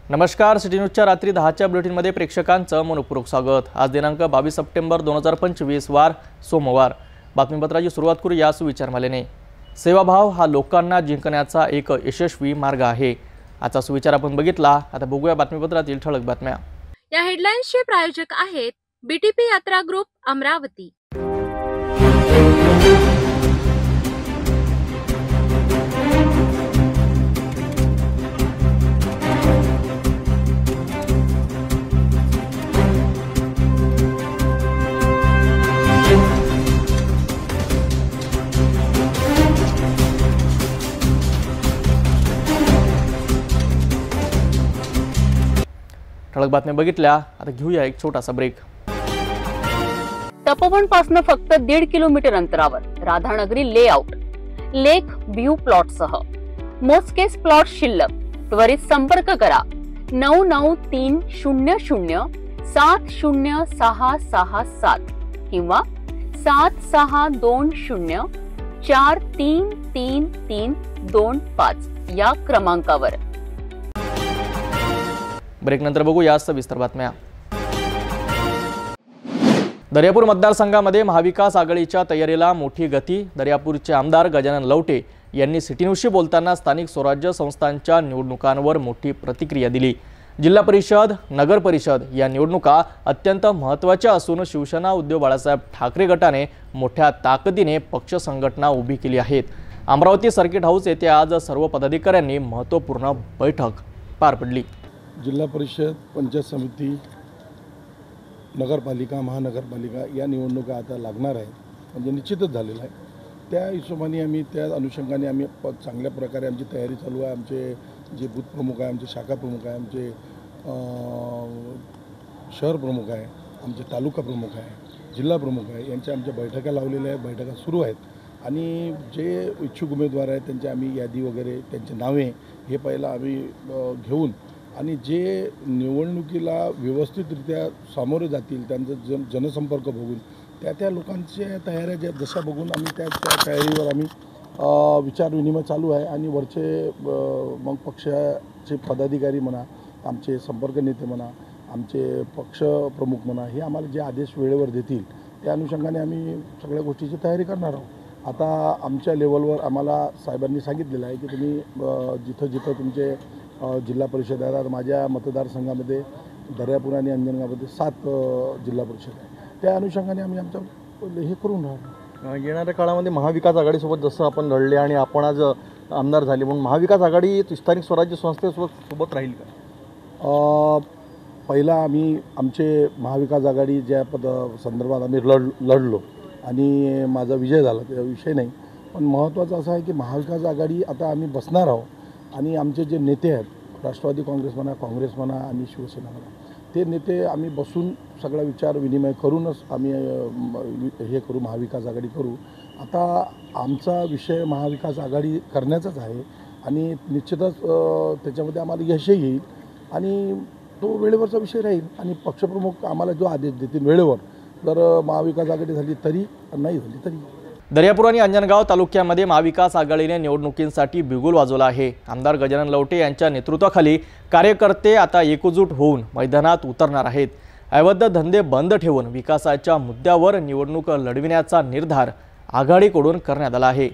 नमस्कार, सिटी न्यूजच्या रात्री 10च्या बुलेटिनमध्ये प्रेक्षकांचं मनपूर्वक स्वागत। आज दिनांक 22 सप्टेंबर 2025 वार सोमवार। बातमीपत्राची सुरुवात करूया सुविचारमालेने। सेवाभाव हा लोकांना जिंकण्याचा एक यशस्वी मार्ग आहे। आजचा सुविचार आपण बघितला। आता बघूया बातमीपत्रातील ठळक बातम्या। या हेडलाईन्सचे प्रायोजक आहेत बीटीपी यात्रा ग्रुप अमरावती। ठळक बातम्या बघितल्या। आता घेऊया एक छोटासा ब्रेक। तपोवन पासून फक्त 1.5 किलोमीटर अंतरावर राधानगरी लेआउट लेक व्ह्यू प्लॉट सह मोजकेच प्लॉट शिल्लक। त्वरित संपर्क करा 9930706667 किंवा 7620433325 या क्रमांकावर। ब्रेक नंतर बघूया सविस्तर बातम्या। दर्यापूर मतदारसंघामध्ये महाविकास आघाडीच्या तयारीला मोठी गती। दर्यापूरचे आमदार गजानन लवटे यांनी सिटी न्यूजशी बोलताना स्थानिक स्वराज्य संस्थांच्या निवडणुकांवर मोठी प्रतिक्रिया दिली। जिल्हा परिषद, नगर परिषद या निवडणुका अत्यंत महत्त्वाच्या असून शिवसेना उद्धव बाळासाहेब ठाकरे गटाने मोठ्या ताकदीने पक्ष संघटना उभी केली आहेत। अमरावती सर्किट हाऊस येथे आज सर्व पदाधिकाऱ्यांनी महत्त्वपूर्ण बैठक पार पडली। जिल्हा परिषद, पंचायत समिती, नगरपालिका, महानगरपालिका या निवडणुका आता लागणार आहेत, म्हणजे निश्चितच झालेलं आहे। त्या हिशोबाने आम्ही त्या अनुषंगाने आम्ही चांगल्या प्रकारे आमची तयारी चालू आहे। आमचे जे बूथ प्रमुख आहे, आमचे शाखा प्रमुख आहे, आमचे शहर प्रमुख आहे, आमचे तालुका प्रमुख आहे, जिल्हा प्रमुख आहे, यांच्या आमच्या बैठका लावलेल्या आहेत, बैठका सुरू आहेत। आणि जे इच्छुक उमेदवार आहेत त्यांची आम्ही यादी वगैरे त्यांचे नावे हे पहिला आम्ही घेऊन आणि जे निवडणुकीला व्यवस्थितरित्या सामोरे जातील त्यांचा जनसंपर्क बघून त्या लोकांच्या तयाऱ्या ज्या जशा बघून आम्ही त्या तयारीवर आम्ही विचार विनिमय चालू आहे। आणि वरचे मग पक्षाचे पदाधिकारी म्हणा, आमचे संपर्क नेते म्हणा, आमचे पक्ष प्रमुख म्हणा, हे आम्हाला जे आदेश वेळेवर देतील त्या अनुषंगाने आम्ही सगळ्या गोष्टीची तयारी करणार आहोत। आता आमच्या लेवलवर आम्हाला साहेबांनी सांगितलेलं आहे की तुम्ही जिथं जिथं तुमचे जिल्हा परिषद आहे, माझ्या मतदारसंघामध्ये दर्यापूर आणि अंजनगावमध्ये 7 जिल्हा परिषद आहे, त्या अनुषंगाने आम्ही आमचं हे करून राहिलो। येणाऱ्या काळामध्ये महाविकास आघाडीसोबत जसं आपण लढले आणि आपण आज आमदार झाले, म्हणून महाविकास आघाडी स्थानिक स्वराज्य संस्थेसोबत राहील का? पहिला आम्ही आमचे महाविकास आघाडी ज्या संदर्भात आम्ही लढलो आणि माझा विजय झाला त्या विषय नाही, पण महत्त्वाचं असं आहे की महाविकास आघाडी आता आम्ही बसणार आहोत आणि आमचे जे नेते आहेत, राष्ट्रवादी काँग्रेस म्हणा आणि शिवसेना म्हणा, ते नेते आम्ही बसून सगळा विचार विनिमय करूनच आम्ही हे करू, महाविकास आघाडी करू। आता आमचा विषय महाविकास आघाडी करण्याचाच आहे आणि निश्चितच त्याच्यामध्ये आम्हाला यशही येईल आणि तो वेळेवरचा विषय राहील। आणि पक्षप्रमुख आम्हाला जो आदेश देतील वेळेवर, जर महाविकास आघाडी झाली तरी, नाही झाली तरी। दर्यापूर आणि अंजनगाव तालुक्यामध्ये महाविकास आघाडीने निवडणुकींसाठी बिगुल वाजवला आहे। आमदार गजानन लवटे यांच्या नेतृत्वाखाली कार्यकर्ते आता एकजूट होऊन मैदानात उतरणार आहेत। अवैध धंदे बंद ठेवून विकासाच्या मुद्द्यावर निवडणूक लढविण्याचा निर्धार आघाडीकडून करण्यात आला आहे।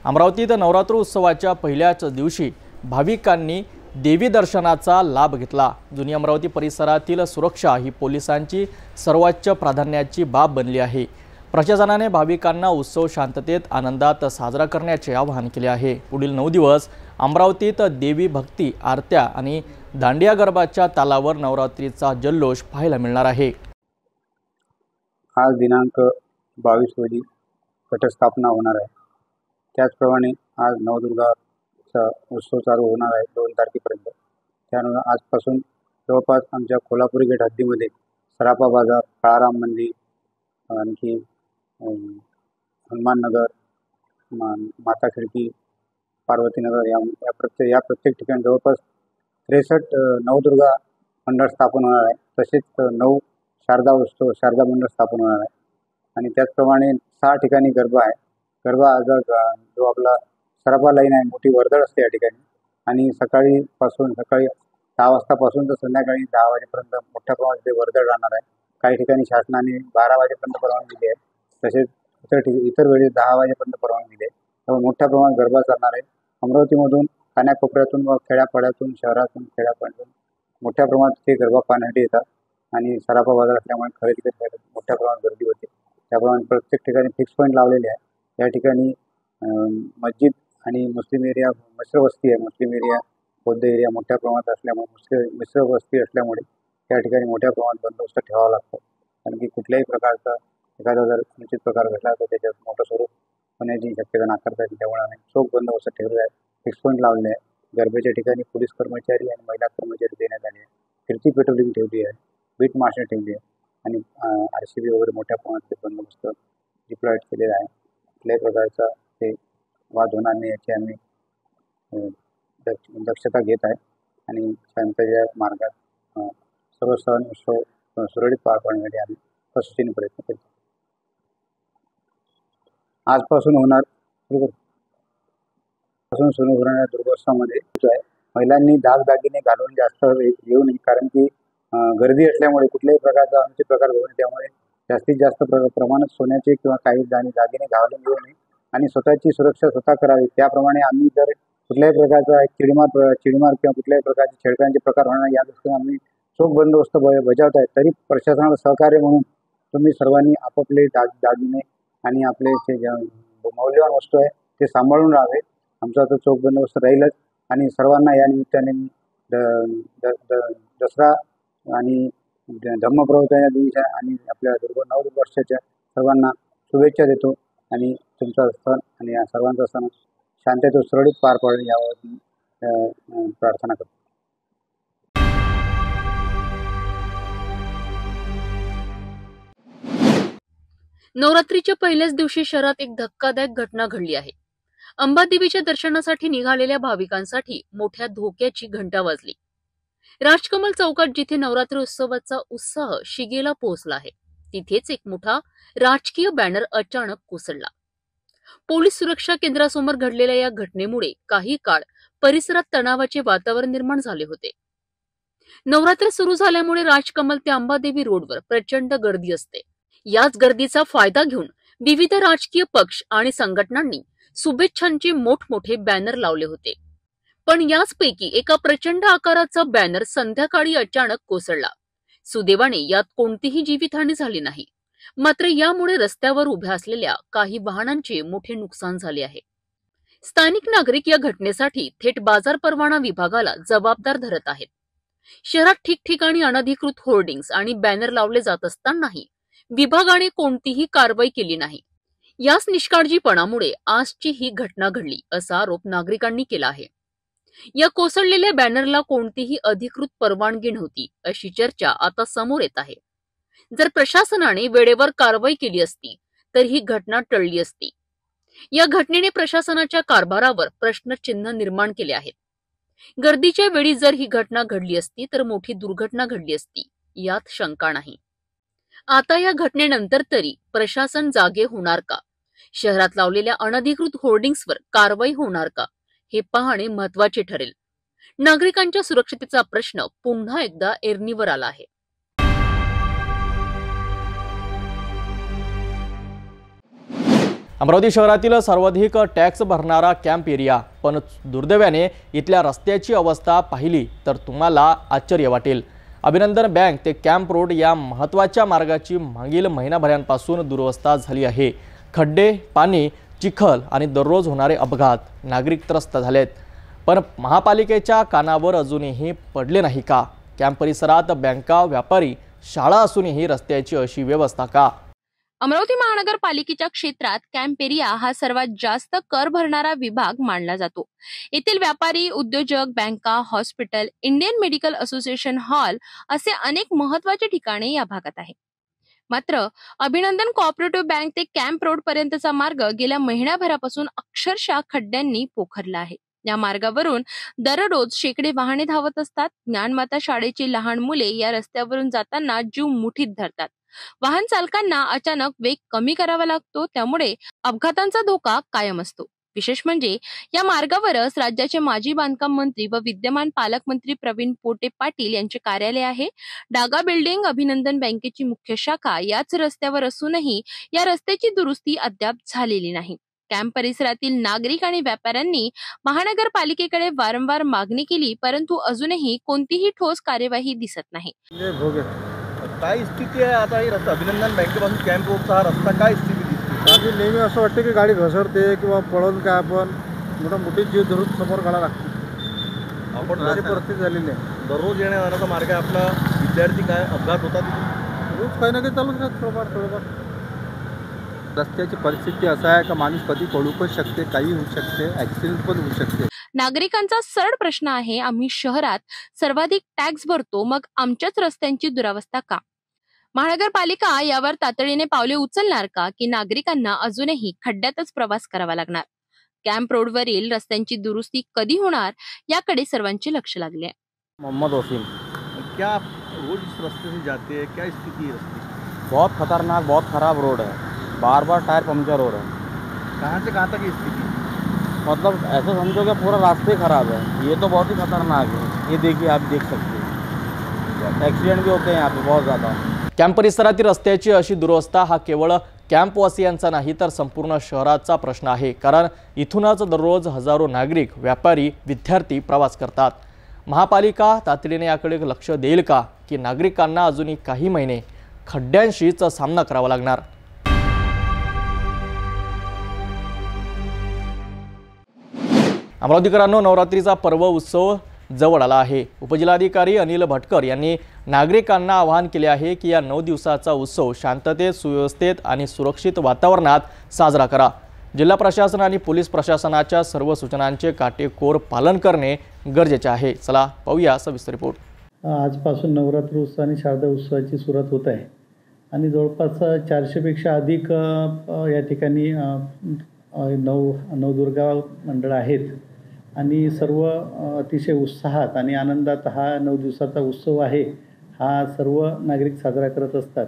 अमरावतीत नवरात्र उत्सवाच्या पहिल्याच दिवशी भाविकांनी देवी दर्शनाचा लाभ घेतला। जुनी अमरावती परिसरातील सुरक्षा ही पोलिसांची सर्वोच्च प्राधान्याची बाब बनली आहे। प्रशासनाने भाविकांना उत्सव शांततेत आनंदात साजरा करण्याचे आवाहन केले आहे। पुढील 9 दिवस अमरावतीत देवी भक्ती, आरत्या आणि दांडिया गरबाच्या तालावर नवरात्रीचा जल्लोष पाहायला मिळणार आहे। आज दिनांक 22 रोजी घटस्थापना होणार आहे। त्याचप्रमाणे आज नवदुर्गाचा उत्सव चालू होणार आहे 2 तारखेपर्यंत। त्यामुळे आजपासून जवळपास आमच्या कोल्हापुरी गेट हद्दीमध्ये सराफा बाजार, काळाराम मंदिर, आणखी हनुमान नगर, माता खिडकी, पार्वती नगर या प्रत्येक ठिकाणी जवळपास 63 नवदुर्गा मंडळ स्थापन होणार आहे। तसेच 9 शारदा उत्सव शारदा मंडळ स्थापन होणार आहे। आणि त्याचप्रमाणे 6 ठिकाणी गरबा आहे। गरबा जो आपला सराफा लाईन आहे, मोठी वर्दळ असते या ठिकाणी आणि सकाळी 6 वाजतापासून तर संध्याकाळी 10 वाजेपर्यंत मोठ्या प्रमाणात ते वर्दळ राहणार आहे. काही ठिकाणी शासनाने 12 वाजेपर्यंत परवानगी दिली आहे, तसेच इतर वेळी 10 वाजेपर्यंत परवानगी दिली आहे. त्यामुळे मोठ्या प्रमाणात गरबा चालणार आहे. अमरावतीमधून कानाकोपऱ्यातून व खेड्यापाड्यातून शहरातून खेड्यापाड्यातून मोठ्या प्रमाणात ते गरबा पाहण्यासाठी येतात आणि सराफा बाजार असल्यामुळे खरेदी करण्यासाठी मोठ्या प्रमाणात गर्दी होते. त्याप्रमाणे प्रत्येक ठिकाणी फिक्स पॉईंट लावलेले आहे. या ठिकाणी मस्जिद आणि मुस्लिम एरिया मिश्र वस्ती आहे. मुस्लिम एरिया बौद्ध एरिया मोठ्या प्रमाणात असल्यामुळे मिश्र वस्ती असल्यामुळे त्या ठिकाणी मोठ्या प्रमाणात बंदोबस्त ठेवावा लागतो. कारण की कुठल्याही प्रकारचा एखादा जर अनुचित प्रकार घडला तर त्याच्यात मोठं स्वरूप होण्याची शक्यता नाकारता येते. त्यामुळे आम्ही चोख बंदोबस्त ठेवले आहे, फिक्स पॉईंट लावले आहे. गरबेच्या ठिकाणी पोलीस कर्मचारी आणि महिला कर्मचारी देण्यात आले आहे. फिरती पेट्रोलिंग ठेवली आहे, बीट मार्शल ठेवली आहे आणि RCB वगैरे मोठ्या प्रमाणात ते बंदोबस्त डिप्लॉईड केलेला आहे. कुठल्याही प्रकारचा ते वाद होणार नाही याची आम्ही दक्षता घेत आहे आणि शांततेच्या मार्गात सर्व सण उत्सव सुरळीत पार पाडण्यासाठी आम्ही कसोशीने प्रयत्न करतो. आजपासून सुरू होणाऱ्या दुर्गोत्सवामध्ये महिलांनी दागदागिने घालून जास्त येऊ नये, कारण की गर्दी असल्यामुळे कुठल्याही प्रकारचा अनुचित प्रकार होऊ नये. त्यामुळे जास्तीत जास्त प्रमाणात सोन्याचे किंवा काही दागिने घालून येऊ नये आणि स्वतःची सुरक्षा स्वतः करावी. त्याप्रमाणे आम्ही जर कुठल्याही प्रकारचा चिडीमार किंवा कुठल्याही प्रकारचे छेडखानीचे प्रकार होणार या दृष्टीने आम्ही चोख बंदोबस्त बजावत आहे. तरी प्रशासनाला सहकार्य म्हणून तुम्ही सर्वांनी आपापले दागिने आणि आपले जे मौल्यवान वस्तू आहे ते सांभाळून राहावे. आमचा तर चोख बंदोबस्त राहीलच आणि सर्वांना या निमित्ताने दसरा आणि धम्मप्रवर्तन दिवशी आणि आपल्या नववर्षाच्या सर्वांना शुभेच्छा देतो आणि तुमचा सण आणि या सर्वांचा सण शांततेत सुरळीत पार पाडेल यावर प्रार्थना करतो. नवरात्रीच्या पहिल्याच दिवशी शहरात एक धक्कादायक घटना घडली आहे. अंबादेवीच्या दर्शनासाठी निघालेल्या भाविकांसाठी मोठ्या धोक्याची घंटा वाजली. राजकमल चौकात जिथे नवरात्री उत्सवाचा उत्साह शिगेला पोहोचला आहे, तिथेच एक मोठा राजकीय बॅनर अचानक कोसळला. पोलीस सुरक्षा केंद्रासमोर घडलेल्या या घटनेमुळे काही काळ परिसरात तणावाचे वातावरण निर्माण झाले होते. नवरात्र सुरू झाल्यामुळे राजकमल ते अंबादेवी रोडवर प्रचंड गर्दी असते. याच गर्दीचा फायदा घेऊन विविध राजकीय पक्ष आणि संघटनांनी शुभेच्छांचे मोठमोठे बॅनर लावले होते. पण याचपैकी एका प्रचंड आकाराचा बॅनर संध्याकाळी अचानक कोसळला. सुदैवाने यात कोणतीही जीवितहानी झाली नाही. मात्र यामुळे रस्त्यावर उभ्या असलेल्या काही वाहनांचे मोठे नुकसान झाले आहे. स्थानिक नागरिक या घटनेसाठी थेट बाजार परवाना विभागाला जबाबदार धरत आहेत. शहरात ठिकठिकाणी अनधिकृत होर्डिंग्स आणि बॅनर लावले जात असतानाही विभागाने कोणतीही कारवाई केली नाही. याच निष्काळजीपणामुळे आजची ही घटना घडली असा आरोप नागरिकांनी केला आहे. या कोसळलेल्या बॅनरला कोणतीही अधिकृत परवानगी नव्हती अशी चर्चा आता समोर येत आहे. जर प्रशासनाने वेळेवर कारवाई केली असती तर ही घटना टळली असती. या घटनेने प्रशासनाच्या कारभारावर प्रश्नचिन्ह निर्माण केले आहेत. गर्दीच्या वेळी जर ही घटना घडली असती तर मोठी दुर्घटना घडली असती, यात शंका नाही. आता या घटनेनंतर तरी प्रशासन जागे होणार का? शहरात लावलेल्या अनधिकृत होर्डिंग्सवर कारवाई होणार का? हे पाहणे महत्वाचे ठरेल. नागरिकांच्या सुरक्षिततेचा प्रश्न पुन्हा एकदा ऐरणीवर आला आहे. अमरावती शहरातील सर्वाधिक टॅक्स भरणारा कॅम्प एरिया, पण दुर्दैवाने इथल्या रस्त्याची अवस्था पाहिली तर तुम्हाला आश्चर्य वाटेल. अभिनंदन बँक ते कॅम्प रोड या महत्त्वाच्या मार्गाची मागील महिनाभरांपासून दुरवस्था झाली आहे. खड्डे, पाणी, चिखल आणि दररोज होणारे अपघात, नागरिक त्रस्त झालेत. पण महापालिकेच्या कानावर अजूनही पडले नाही का? कॅम्प परिसरात बँका, व्यापारी, शाळा असूनही रस्त्याची अशी व्यवस्था का? अमरावती महानगरपालिकेच्या क्षेत्रात कॅम्प एरिया हा सर्वात जास्त कर भरणारा विभाग मानला जातो. येथील व्यापारी, उद्योजक, बँका, hospital, Indian medical association hall असे अनेक महत्त्वाचे ठिकाणे या भागात आहे. मात्र अभिनंदन कोऑपरेटिव्ह बँक ते कॅम्प रोड पर्यंतचा मार्ग गेल्या महिन्याभरापासून अक्षरशः खड्ड्यांनी पोखरला आहे. या मार्गावरून दररोज शेकडे वाहने धावत असतात. ज्ञानमाता शाळेची लहान मुले या रस्त्यावरून जाताना जीव मुठीत धरतात. वाहन चालकांना अचानक वेग कमी करावा लागतो, त्यामुळे अपघातांचा धोका कायम असतो. विशेष म्हणजे या मार्गावरच राज्याचे माजी बांधकाम मंत्री व विद्यमान पालकमंत्री प्रवीण पोटे पाटील यांचे कार्यालय आहे. डागा बिल्डिंग, अभिनंदन बँकेची मुख्य शाखा याच रस्त्यावर असूनही या रस्त्याची दुरुस्ती अद्याप झालेली नाही. कॅम्प परिसरातील नागरिक आणि व्यापाऱ्यांनी महानगरपालिकेकडे वारंवार मागणी केली, परंतु अजूनही कोणतीही ठोस कार्यवाही दिसत नाही. काय स्थिती आहे आता ही रस्ता अभिनंदन बँकेपासून कॅम्प रोडचा हा रस्ता काय स्थिती दिसते? आधी नेहमी असं वाटतं की गाडी घसरते किंवा पळून काय आपण मोठी जीव धरून समोर काढा लागतो. आपण अशी परिस्थिती झालेली आहे. दररोज येण्या जाण्याचा मार्ग आहे आपला. विद्यार्थी काय अपघात होतात रोज काही ना काही चालूच राहत थोडंफार. रस्त्याची परिस्थिती असं आहे का माणूस कधी पडू पण शकते, काही होऊ शकते, ॲक्सिडेंट पण होऊ शकते. नागरिकांचा सरळ प्रश्न आहे, आम्ही शहरात सर्वाधिक टॅक्स भरतो, मग आमच्याच रस्त्यांची दुरावस्था का? महानगरपालिका यावर तातडीने पावले उचलणार का, की नागरिकांना अजूनही खड्ड्यातच प्रवास करावा लागणार? कॅम्प रोडवरील रस्त्यांची दुरुस्ती कधी होणार याकडे सर्वांचे लक्ष लागले. मोहम्मद वसीम. क्या रोज इस रास्ते से जाते हैं, क्या स्थिति है रस्ते? बहुत खतरनाक, बहुत खराब रोड है. बार बार टायर पंक्चर हो रहे हैं. कहाँ से कहाँ तक की स्थिति? मतलब ऐसा समझो कि पूरा रास्ते खराब है. ये तो बहुत ही खतरनाक है. ये देखिए, आप देख सकते हैं एक्सीडेंट भी होते हैं यहाँ पे बहुत ज़्यादा. कॅम्प परिसरातील रस्त्याची अशी दुरवस्था हा केवळ कॅम्पवासियांचा नाही तर संपूर्ण शहराचा प्रश्न आहे. कारण इथूनच दररोज हजारो नागरिक, व्यापारी, विद्यार्थी प्रवास करतात. महापालिका तातडीने याकडे लक्ष देईल का, की नागरिकांना अजूनही काही महिने खड्ड्यांशीच सामना करावा लागणार? अमरावतीकरांनो, नवरात्रीचा पर्व उत्सव जवळ आला आहे. उपजिल्हाधिकारी अनिल भटकर यांनी नागरिकांना आवाहन केले आहे की या 9 दिवसाचा उत्सव शांततेत, सुव्यवस्थेत आणि सुरक्षित वातावरणात साजरा करा. जिल्हा प्रशासन आणि पोलीस प्रशासनाच्या सर्व सूचनांचे काटेकोर पालन करणे गरजेचे आहे. चला पाहूया सविस्तर रिपोर्ट. आजपासून नवरात्री उत्सव आणि शारदा उत्सवाची सुरुवात होत आहे आणि जवळपास 400पेक्षा अधिक या ठिकाणी नवदुर्गा मंडळ आहेत आणि सर्व अतिशय उत्साहात आणि आनंदात हा 9 दिवसाचा उत्सव आहे हा सर्व नागरिक साजरा करत असतात.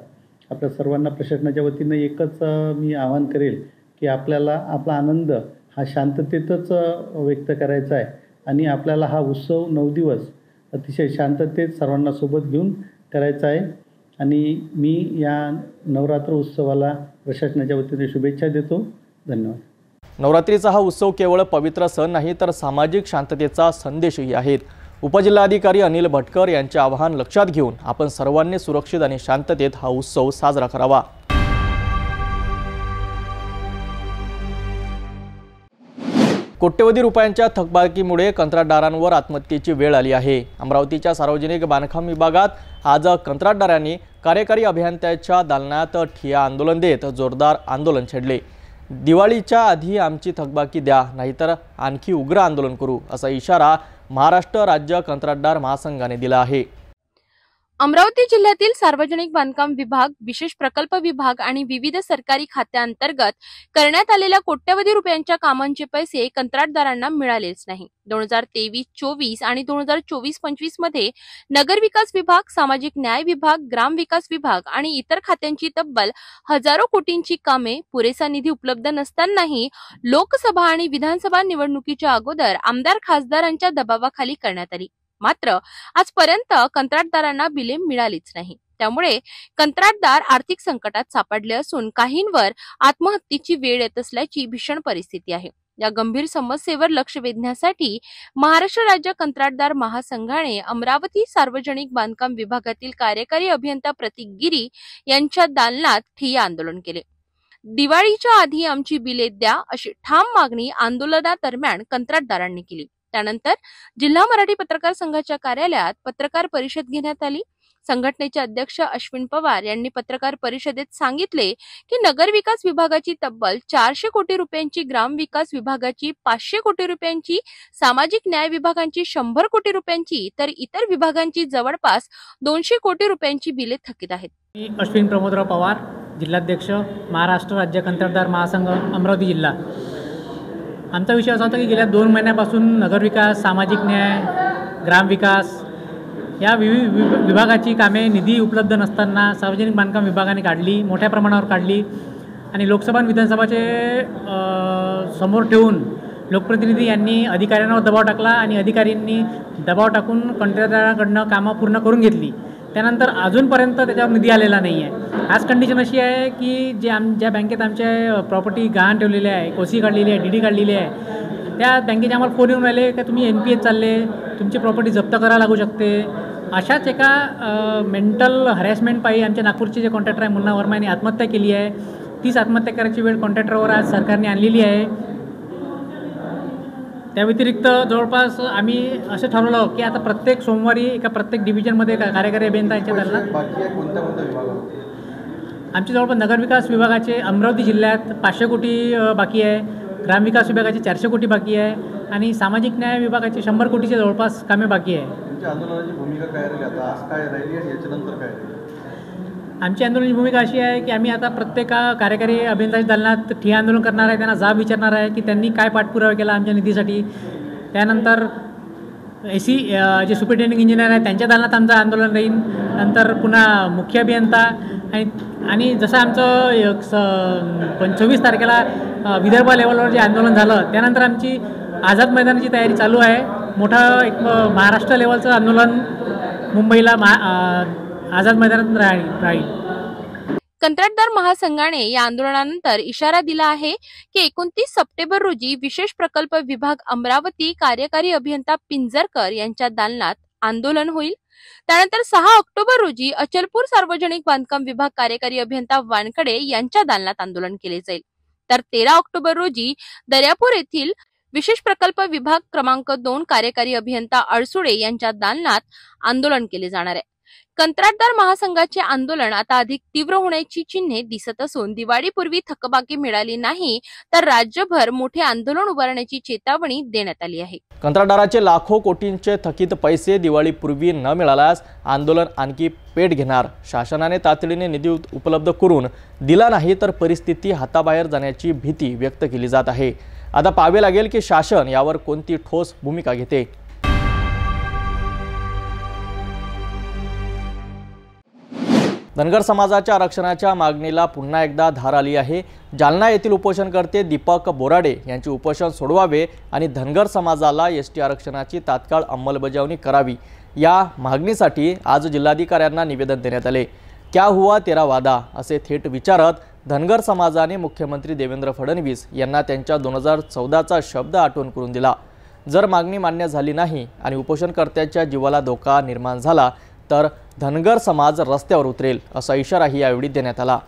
आपल्या सर्वांना प्रशासनाच्या वतीनं एकच मी आवाहन करेल की आपल्याला आपला आनंद हा शांततेतच व्यक्त करायचा आहे आणि आपल्याला हा उत्सव 9 दिवस अतिशय शांततेत सर्वांना सोबत घेऊन करायचा आहे. आणि मी या नवरात्र उत्सवाला प्रशासनाच्या वतीने शुभेच्छा देतो. धन्यवाद. नवरात्रीचा हा उत्सव केवळ पवित्र सण नाही तर सामाजिक शांततेचा संदेशही आहे. उपजिल्हाधिकारी अनिल भटकर यांचे आवाहन लक्षात घेऊन आपण सर्वांनी सुरक्षित आणि शांततेत हा उत्सव साजरा करावा. कोट्यवधी रुपयांच्या थकबाकीमुळे कंत्राटदारांवर आत्महत्येची वेळ आली आहे. अमरावतीच्या सार्वजनिक बांधकाम विभागात आज कंत्राटदारांनी कार्यकारी अभियंत्याच्या दालनात ठिय्या आंदोलन देत जोरदार आंदोलन छेडले. दिवाळीच्या आधी आमची थकबाकी द्या, नाहीतर आणखी उग्र आंदोलन करू, असा इशारा महाराष्ट्र राज्य कंत्राटदार महासंघाने दिला आहे. अमरावती जिल्ह्यातील सार्वजनिक बांधकाम विभाग, विशेष प्रकल्प विभाग आणि विविध सरकारी खात्यांतर्गत करण्यात आलेल्या कोट्यवधी रुपयांच्या कामांचे पैसे कंत्राटदारांना मिळालेच नाही. 2023-24 आणि 2024-25 मध्ये नगर विकास विभाग, सामाजिक न्याय विभाग, ग्राम विकास विभाग आणि इतर खात्यांची तब्बल हजारो कोटींची कामे पुरेसा निधी उपलब्ध नसतानाही लोकसभा आणि विधानसभा निवडणुकीच्या अगोदर आमदार खासदारांच्या दबावाखाली करण्यात आली. मात्र आजपर्यंत कंत्राटदारांना बिले मिळालीच नाही. त्यामुळे कंत्राटदार आर्थिक संकटात सापडले असून काहींवर आत्महत्येची वेळ येत असल्याची भीषण परिस्थिती आहे. या गंभीर समस्येवर लक्ष वेधण्यासाठी महाराष्ट्र राज्य कंत्राटदार महासंघाने अमरावती सार्वजनिक बांधकाम विभागातील कार्यकारी अभियंता प्रतीक गिरी यांच्या दालनात ठिय्या आंदोलन केले. दिवाळीच्या आधी आमची बिले द्या अशी ठाम मागणी आंदोलनादरम्यान कंत्राटदारांनी केली. त्यानंतर जिल्हा मराठी पत्रकार संघाच्या कार्यालयात पत्रकार परिषद घेण्यात आली. संघटनेचे अध्यक्ष अश्विन पवार यांनी पत्रकार परिषदेत सांगितले की नगर विकास विभागाची तब्बल 400 कोटी रुपयांची, ग्राम विकास विभागाची 500 कोटी रुपयांची, सामाजिक न्याय विभागांची 100 कोटी रुपयांची तर इतर विभागांची जवळपास 200 कोटी रुपयांची बिले थकीत आहेत. मी अश्विन प्रमोदराव पवार, जिल्हाध्यक्ष, महाराष्ट्र राज्य कंत्राटदार महासंघ, अमरावती जिल्हा. आमचा विषय असा होता की गेल्या 2 महिन्यापासून नगरविकास, सामाजिक न्याय, ग्रामविकास या विभागाची कामे निधी उपलब्ध नसताना सार्वजनिक बांधकाम विभागाने काढली, मोठ्या प्रमाणावर काढली आणि लोकसभा आणि विधानसभाचे समोर ठेवून लोकप्रतिनिधी यांनी अधिकाऱ्यांवर दबाव टाकला आणि अधिकाऱ्यांनी दबाव टाकून कंत्राटदाराकडनं कामं पूर्ण करून घेतली. त्यानंतर अजूनपर्यंत त्याच्यावर निधी आलेला नाही आहे. आज कंडिशन अशी आहे की ज्या बँकेत आमच्या प्रॉपर्टी गहाण ठेवलेली आहे, कोसी काढलेली आहे, DD काढलेली आहे, त्या बँकेचे आम्हाला फोन येऊन राहिले की तुम्ही NPA चालले, तुमची प्रॉपर्टी जप्त करायला लागू शकते. अशाच एका मेंटल हॅरेसमेंट पायी आमच्या नागपूरचे जे कॉन्ट्रॅक्टर आहे मुन्ना वर्मा यांनी आत्महत्या केली आहे. तीच आत्महत्या करायची वेळ कॉन्ट्रॅक्टरवर आज सरकारने आणलेली आहे. त्या व्यतिरिक्त जवळपास आम्ही असं ठरवलं की आता प्रत्येक सोमवारी एका प्रत्येक डिव्हिजनमध्ये कार्यकारी अभियंता यांच्या दालनात आमच्या जवळपास नगरविकास विभागाचे अमरावती जिल्ह्यात 500 कोटी बाकी आहे, ग्रामविकास विभागाचे 400 कोटी बाकी आहे आणि सामाजिक न्याय विभागाचे 100 कोटीच्या जवळपास कामे बाकी आहे. आंदोलनाची भूमिका काय राहिली आता, आज काय राहिली आणि याच्यानंतर काय राहिली? आमची आंदोलनाची भूमिका अशी आहे की आम्ही आता प्रत्येक कार्यकारी अभियंत्याच्या दालनात ठिय्या आंदोलन करणार आहे. त्यांना जाब विचारणार आहे की त्यांनी काय पाठपुरावा केला आमच्या निधीसाठी. त्यानंतर AC जे सुपरिटेंडिंग इंजिनियर आहे त्यांच्या दालनात आमचं आंदोलन राहील. नंतर पुन्हा मुख्य अभियंता आणि जसं आमचं 24 तारखेला विदर्भ लेवलवर जे आंदोलन झालं त्यानंतर आमची आझाद मैदानाची तयारी चालू आहे. मोठा एक महाराष्ट्र लेवलचं आंदोलन मुंबईला आझाद मैदानात राहील. कंत्राटदार महासंघाने या आंदोलनानंतर इशारा दिला आहे की 29 सप्टेंबर रोजी विशेष प्रकल्प विभाग अमरावती कार्यकारी अभियंता पिंजरकर यांच्या दालनात आंदोलन होईल. त्यानंतर 6 ऑक्टोबर रोजी अचलपूर सार्वजनिक बांधकाम विभाग कार्यकारी अभियंता वानकडे यांच्या दालनात आंदोलन केले जाईल. तर 13 ऑक्टोबर रोजी दर्यापूर येथील विशेष प्रकल्प विभाग क्रमांक 2 कार्यकारी अभियंता अडसुडे यांच्या दालनात आंदोलन केले जाणार आहे. कंत्राटदार महासंघाचे आंदोलन आता अधिक तीव्र होण्याची चिन्हे दिसत असून दिवाळीपूर्वी थकबाकी मिळाली नाही तर राज्यभर मोठे आंदोलन उभारण्याची चेतावणी देण्यात आली आहे. कंत्राटदाराचे लाखो कोटींचे थकीत पैसे दिवाळीपूर्वी न मिळाल्यास आंदोलन आणखी पेट घेणार. शासनाने तातडीने निधी उपलब्ध करून दिला नाही तर परिस्थिती हाताबाहेर जाण्याची भीती व्यक्त केली जात आहे. आता पाहावे लागेल की शासन यावर कोणती ठोस भूमिका घेते. धनगर समाजाच्या आरक्षणाच्या मागणीला पुन्हा एकदा धार आली आहे. जालना येथील उपोषणकर्ते दीपक बोराडे यांचे उपोषण सोडवावे आणि धनगर समाजाला ST आरक्षणाची तात्काळ अंमलबजावणी करावी या मागणीसाठी आज जिल्हाधिकाऱ्यांना निवेदन देण्यात आले. क्या हुआ तेरा वादा असे थेट विचारत धनगर समाजाने मुख्यमंत्री देवेंद्र फडणवीस यांना त्यांच्या 2014चा शब्द आठवण करून दिला. जर मागणी मान्य झाली नाही आणि उपोषणकर्त्याच्या जीवाला धोका निर्माण झाला तर धनगर समाज रस्त्यावर उतरेल असा इशाराही यावेळी देण्यात आला.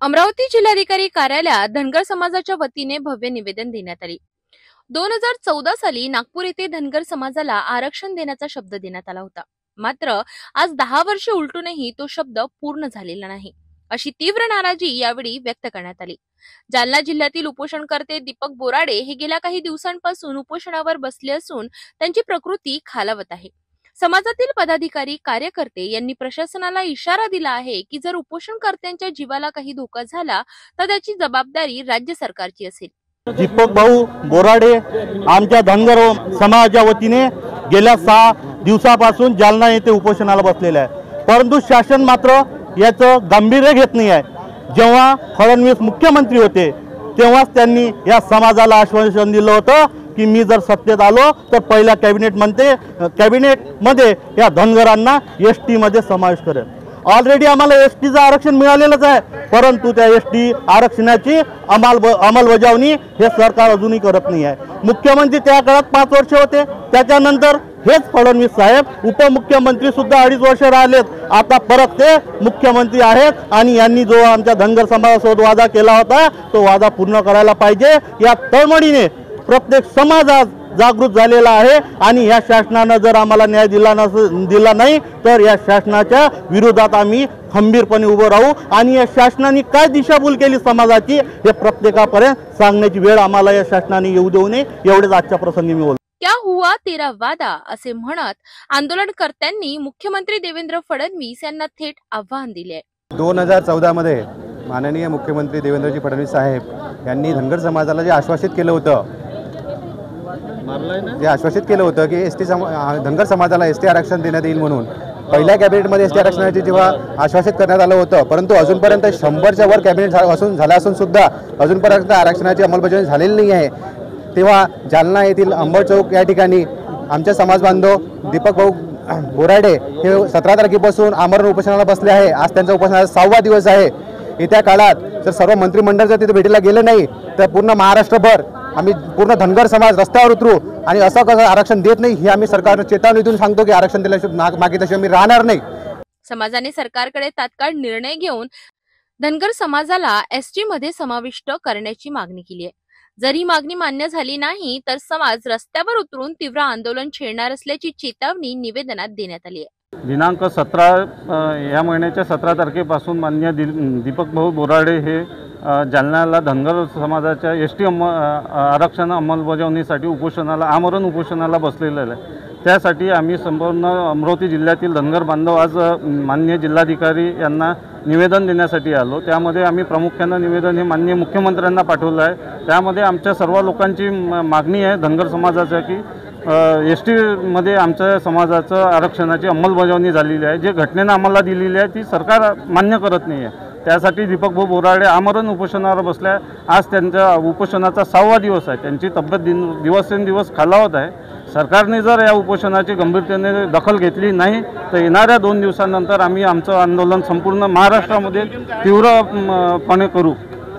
अमरावती जिल्हाधिकारी कार्यालयात धनगर समाजाच्या वतीने भव्य निवेदन देण्यात आले. 2014 साली नागपूर येथे धनगर समाजाला आरक्षण देण्याचा शब्द देण्यात आला होता. मात्र आज 10 वर्षे उलटूनही तो शब्द पूर्ण झालेला नाही अशी तीव्र नाराजी यावेळी व्यक्त करण्यात आली. जालना जिल्ह्यातील उपोषणकर्ते दीपक बोराडे हे गेल्या काही दिवसांपासून उपोषणावर बसले असून त्यांची प्रकृती खालावत आहे. समाजातील पदाधिकारी कार्यकर्ते यांनी प्रशासनाला इशारा दिला आहे की जर उपोषणकर्त्यांच्या जीवाला काही धोका झाला तर त्याची जबाबदारी राज्य सरकारची असेल. दीपक भाऊ बोराडे आमच्या धनगर समाजाच्या वतीने गेल्या 6 दिवसापासून जालना येथे उपोषणाला बसलेले आहे. परंतु शासन मात्र याचं गांभीर्य घेत नाही आहे. जेव्हा फडणवीस मुख्यमंत्री होते तेव्हाच त्यांनी या समाजाला आश्वासन दिलं होतं की मी जर सत्तेत आलो तर पहिल्या कॅबिनेटमध्ये या धनगरांना ST मध्ये समावेश करेल. ऑलरेडी आम्हाला STचं आरक्षण मिळालेलंच आहे, परंतु त्या ST आरक्षणाची अंमलबजावणी हे सरकार अजूनही करत नाही आहे. मुख्यमंत्री त्या काळात 5 वर्ष होते, त्याच्यानंतर हेच फडणवीस साहेब उपमुख्यमंत्री सुद्धा 2.5 वर्ष राहिलेत. आता परत ते मुख्यमंत्री आहेत आणि यांनी जो आमच्या धनगर समाजासोबत वादा केला होता तो वादा पूर्ण करायला पाहिजे. या तळमळीने प्रत्येक समाज आज जागृत झालेला आहे आणि या शासनानं जर आम्हाला न्याय दिला नाही तर या शासनाच्या विरोधात आम्ही खंबीरपणे उभं राहू आणि या शासनाने काय दिशाभूल केली समाजाची हे प्रत्येकापर्यंत सांगण्याची वेळ आम्हाला या शासनाने येऊ देऊ नये एवढेच आजच्या प्रसंगी मी बोलतो. क्या हुआ तेरा वादा असे म्हणत आंदोलनकर्त्यांनी मुख्यमंत्री देवेंद्र फडणवीस यांना थेट आव्हान दिले. 2014मध्ये माननीय मुख्यमंत्री देवेंद्रजी फडणवीस साहेब यांनी धनगर समाजाला जे आश्वासित केलं होतं की धनगर समाजाला एसटी आरक्षण देण्यात येईल म्हणून पहिल्या कॅबिनेटमध्ये एसटी आरक्षणाची जेव्हा आश्वासित करण्यात आलं होतं, परंतु अजूनपर्यंत 100च्या वर कॅबिनेट झालं असून सुद्धा अजूनपर्यंत आरक्षणाची अंमलबजावणी झालेली नाही आहे। तेव्हा जालना येथील अंबड चौक या ठिकाणी आमचे समाज बांधव दीपक भाऊ बोराडे हे 17 तारखेपासून आमरण उपोषणाला बसले आहे। आज त्यांचा उपोषणाचा 6वा दिवस आहे। येत्या काळात जर सर्व मंत्रिमंडळ जर तिथे भेटीला गेले नाही तर पूर्ण महाराष्ट्रभर आम्ही पूर्ण धनगर समाज रस्त्यावर उतरू आणि असं कसं आरक्षण देत नाही हे आम्ही सरकारला चेतावणी देऊन सांगतो की आरक्षण दिल्याशिवाय मागितल्याशिवाय मी राहणार नाही। समाजाने सरकारकडे तात्काळ निर्णय घेऊन धनगर समाजाला एसटी मध्ये समाविष्ट करण्याची मागणी केली आहे। जर ही मागणी मान्य झाली नाही तर समाज रस्त्यावर उतरून तीव्र आंदोलन छेडणार असल्याची चेतावणी निवेदनात देण्यात आली आहे। दिनांक 17 या महिन्याच्या 17 तारखेपासून माननीय दीपक भाऊ बोराडे हे जालन्याला धनगर समाजाच्या एसटी आरक्षण अंमलबजावणीसाठी आमरण उपोषणाला बसलेले आहे। त्यासाठी आम्ही संपूर्ण अमरावती जिल्ह्यातील धनगर बांधव आज माननीय जिल्हाधिकारी यांना निवेदन देण्यासाठी आलो। त्यामध्ये आम्ही प्रामुख्यानं निवेदन हे माननीय मुख्यमंत्र्यांना पाठवलं आहे। त्यामध्ये आमच्या सर्व लोकांची मागणी आहे धनगर समाजाच्या की एसटीमध्ये आमच्या समाजाचं आरक्षणाची अंमलबजावणी झालेली आहे। जे घटनेनं आम्हाला दिलेली आहे ती सरकार मान्य करत नाही आहे। त्यासाठी दीपक भाऊ बोराडे आमरण उपोषणावर बसले आहे। आज त्यांच्या उपोषणाचा 6वा दिवस आहे। त्यांची तब्येत दिवसेंदिवस खालावत आहे। सरकारने जर या उपोषणाची गंभीरतेने दखल घेतली नाही तर येणाऱ्या 2 दिवसांनंतर आम्ही आमचं आंदोलन संपूर्ण महाराष्ट्रामध्ये तीव्रपणे करू,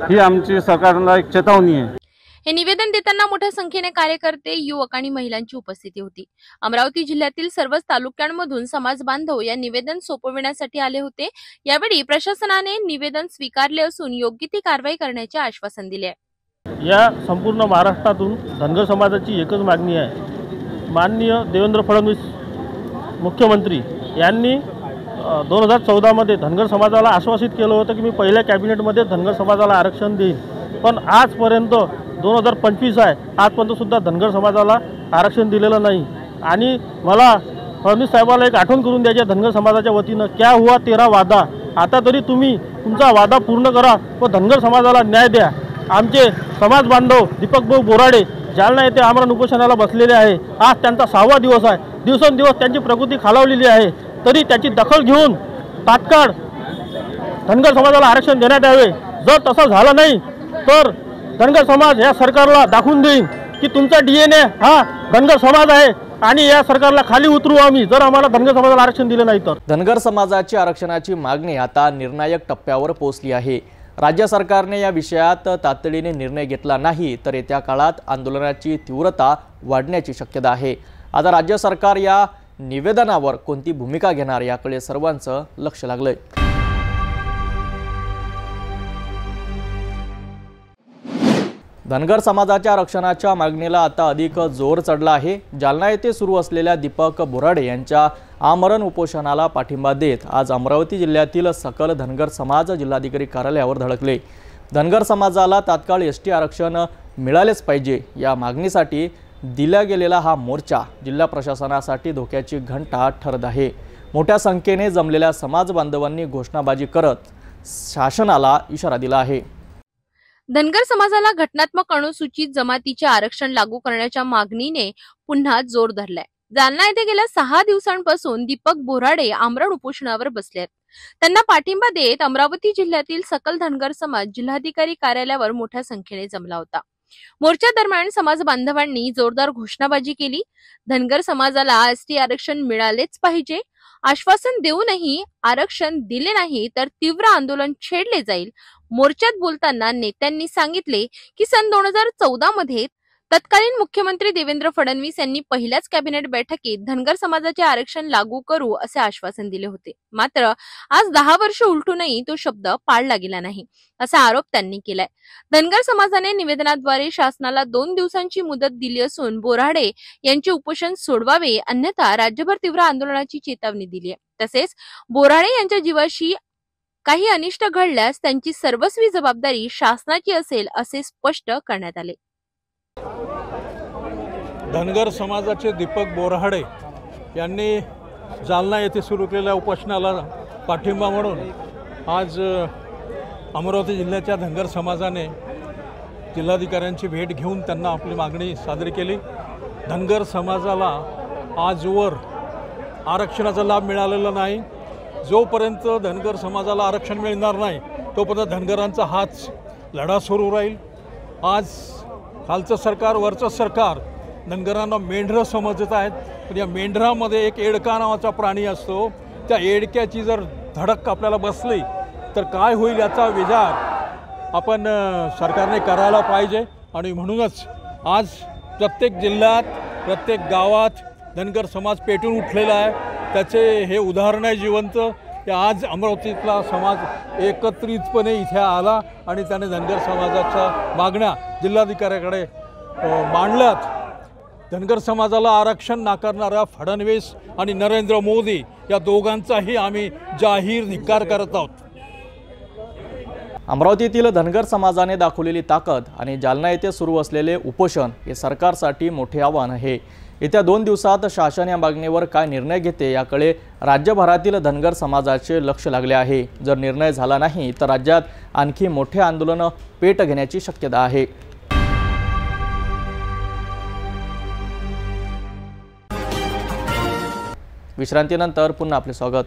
ही आमची सरकारला एक चेतावणी आहे। हे निवेदन देताना मोठ्या संख्येने कार्यकर्ते, युवक आणि महिलांची उपस्थिती होती। अमरावती जिल्ह्यातील सर्वच तालुक्यांमधून समाज बांधव या निवेदन सोपविण्यासाठी आले होते। यावेळी प्रशासनाने निवेदन स्वीकारले असून योग्य ती कारवाई करण्याचे आश्वासन दिले आहे। या संपूर्ण महाराष्ट्रातून धनगर समाजाची एकच मागणी आहे। माननीय देवेंद्र फडणवीस मुख्यमंत्री यांनी 2014मध्ये धनगर समाजाला आश्वासित केलं होतं की मी पहिल्या कॅबिनेटमध्ये धनगर समाजाला आरक्षण देईन, पण आजपर्यंत 2025 आहे, आजपर्यंत सुद्धा धनगर समाजाला आरक्षण दिलेलं नाही। आणि मला फडणवीस साहेबाला एक आठवण करून द्यायची धनगर समाजाच्या वतीनं, क्या हुआ तेरा वादा, आता तरी तुम्ही तुमचा वादा पूर्ण करा व धनगर समाजाला न्याय द्या। आमचे समाज बांधव दीपक भाऊ बोराडे जालना येथे आमरण उपोषणाला बसलेले आहे। आज त्यांचा 6वा दिवस आहे। दिवसेंदिवस त्यांची प्रकृती खालावलेली आहे, तरी त्याची दखल घेऊन तात्काळ धनगर समाजाला आरक्षण देण्यात यावे। जर तसं झालं नाही तर धनगर समाज या सरकारला दाखवून देईन की तुमचा DNA हा धनगर समाज आहे आणि या सरकारला खाली उतरू आम्ही जर आम्हाला धनगर समाजाला आरक्षण दिले नाही तर। धनगर समाजाची आरक्षणाची मागणी आता निर्णायक टप्प्यावर पोहोचली आहे। राज्य सरकारने या विषयात तातडीने निर्णय घेतला नाही तर येत्या काळात आंदोलनाची तीव्रता वाढण्याची शक्यता आहे। आता राज्य सरकार या निवेदनावर कोणती भूमिका घेणार याकडे सर्वांचं लक्ष लागलंय। धनगर समाजाच्या आरक्षणाच्या मागणीला आता अधिक जोर चढला आहे। जालना येथे सुरू असलेल्या दीपक बोराडे यांच्या आमरण उपोषणाला पाठिंबा देत आज अमरावती जिल्ह्यातील सकल धनगर समाज जिल्हाधिकारी कार्यालयावर धडकले। धनगर समाजाला तात्काळ एसटी आरक्षण मिळालेच पाहिजे या मागणीसाठी दिला गेलेला हा मोर्चा जिल्हा प्रशासनासाठी धोक्याची घंटा ठरत आहे। मोठ्या संख्येने जमलेल्या समाज बांधवांनी घोषणाबाजी करत शासनाला इशारा दिला आहे। धनगर समाजाला घटनात्मक अनुसूचित जमातीचे आरक्षण लागू करण्याच्या मागणीने पुन्हा जोर धरलाय। जालना येथे गेल्या 6 दिवसांपासून दीपक बोराडे आमरण उपोषणावर बसले आहेत। त्यांना पाठिंबा देत अमरावती जिल्ह्यातील सकल धनगर समाज जिल्हाधिकारी कार्यालयावर मोठ्या संख्येने जमला होता। मोर्चा दरम्यान समाज बांधवांनी जोरदार घोषणाबाजी केली। धनगर समाजाला एसटी आरक्षण मिळालेच पाहिजे, आश्वासन देऊनही आरक्षण दिले नाही तर तीव्र आंदोलन छेडले जाईल। मोर्चात बोलताना नेत्यांनी सांगितले की सन 2014 मध्ये तत्कालीन मुख्यमंत्री देवेंद्र फडणवीस यांनी पहिल्याच कॅबिनेट बैठकीत धनगर समाजाचे आरक्षण लागू करू असे आश्वासन दिले होते, मात्र आज 10 वर्ष उलटूनही तो शब्द पाळला गेला नाही असा आरोप त्यांनी केलाय। धनगर समाजाने निवेदनाद्वारे शासनाला 2 दिवसांची मुदत दिली असून बोराडे यांचे उपोषण सोडवावे अन्यथा राज्यभर तीव्र आंदोलनाची चेतावणी दिली आहे। तसेच बोराडे यांच्या जीवाशी काही अनिष्ट घडल्यास त्यांची सर्वस्वी जबाबदारी शासनाची असेल असे स्पष्ट करण्यात आले। धनगर समाजाचे दीपक बोराडे यांनी जालना येथे सुरू केलेल्या उपोषणाला पाठिंबा म्हणून आज अमरावती जिल्ह्याच्या धनगर समाजाने जिल्हाधिकाऱ्यांची भेट घेऊन त्यांना आपली मागणी सादर केली। धनगर समाजाला आजवर आरक्षणाचा लाभ मिळालेला नाही। जोपर्यंत धनगर समाजाला आरक्षण मिळणार नाही तोपर्यंत धनगरांचा हाच लढा सुरू राहील। आज खालचं सरकार वरचं सरकार धनगरांना मेंढरं समजत आहेत, पण या मेंढरामध्ये एक एडका नावाचा प्राणी असतो। त्या एडक्याची जर धडक आपल्याला बसली तर काय होईल याचा विचार आपण सरकारने करायला पाहिजे। आणि म्हणूनच आज प्रत्येक जिल्ह्यात प्रत्येक गावात धनगर समाज पेटून उठलेला आहे। त्याचे हे उदाहरण आहे जिवंत। आज अमरावतीतला समाज एकत्रितपणे इथे आला आणि त्याने धनगर समाजाच्या मागण्या जिल्हाधिकाऱ्याकडे मांडल्यात। धनगर समाजाला आरक्षण नाकारणाऱ्या फडणवीस आणि नरेंद्र मोदी या दोघांचाही आम्ही जाहीर धिक्कार करत आहोत। अमरावतीतील धनगर समाजाने दाखवलेली ताकद आणि जालना येथे सुरू असलेले उपोषण हे सरकारसाठी मोठे आव्हान आहे। येत्या 2 दिवसात शासन या मागणीवर काय निर्णय घेते याकडे राज्यभरातील धनगर समाजाचे लक्ष लागले आहे। जर निर्णय झाला नाही तर राज्यात आणखी मोठे आंदोलन पेट घेण्याची शक्यता आहे। विश्रांतीनंतर पुन्हा आपले स्वागत।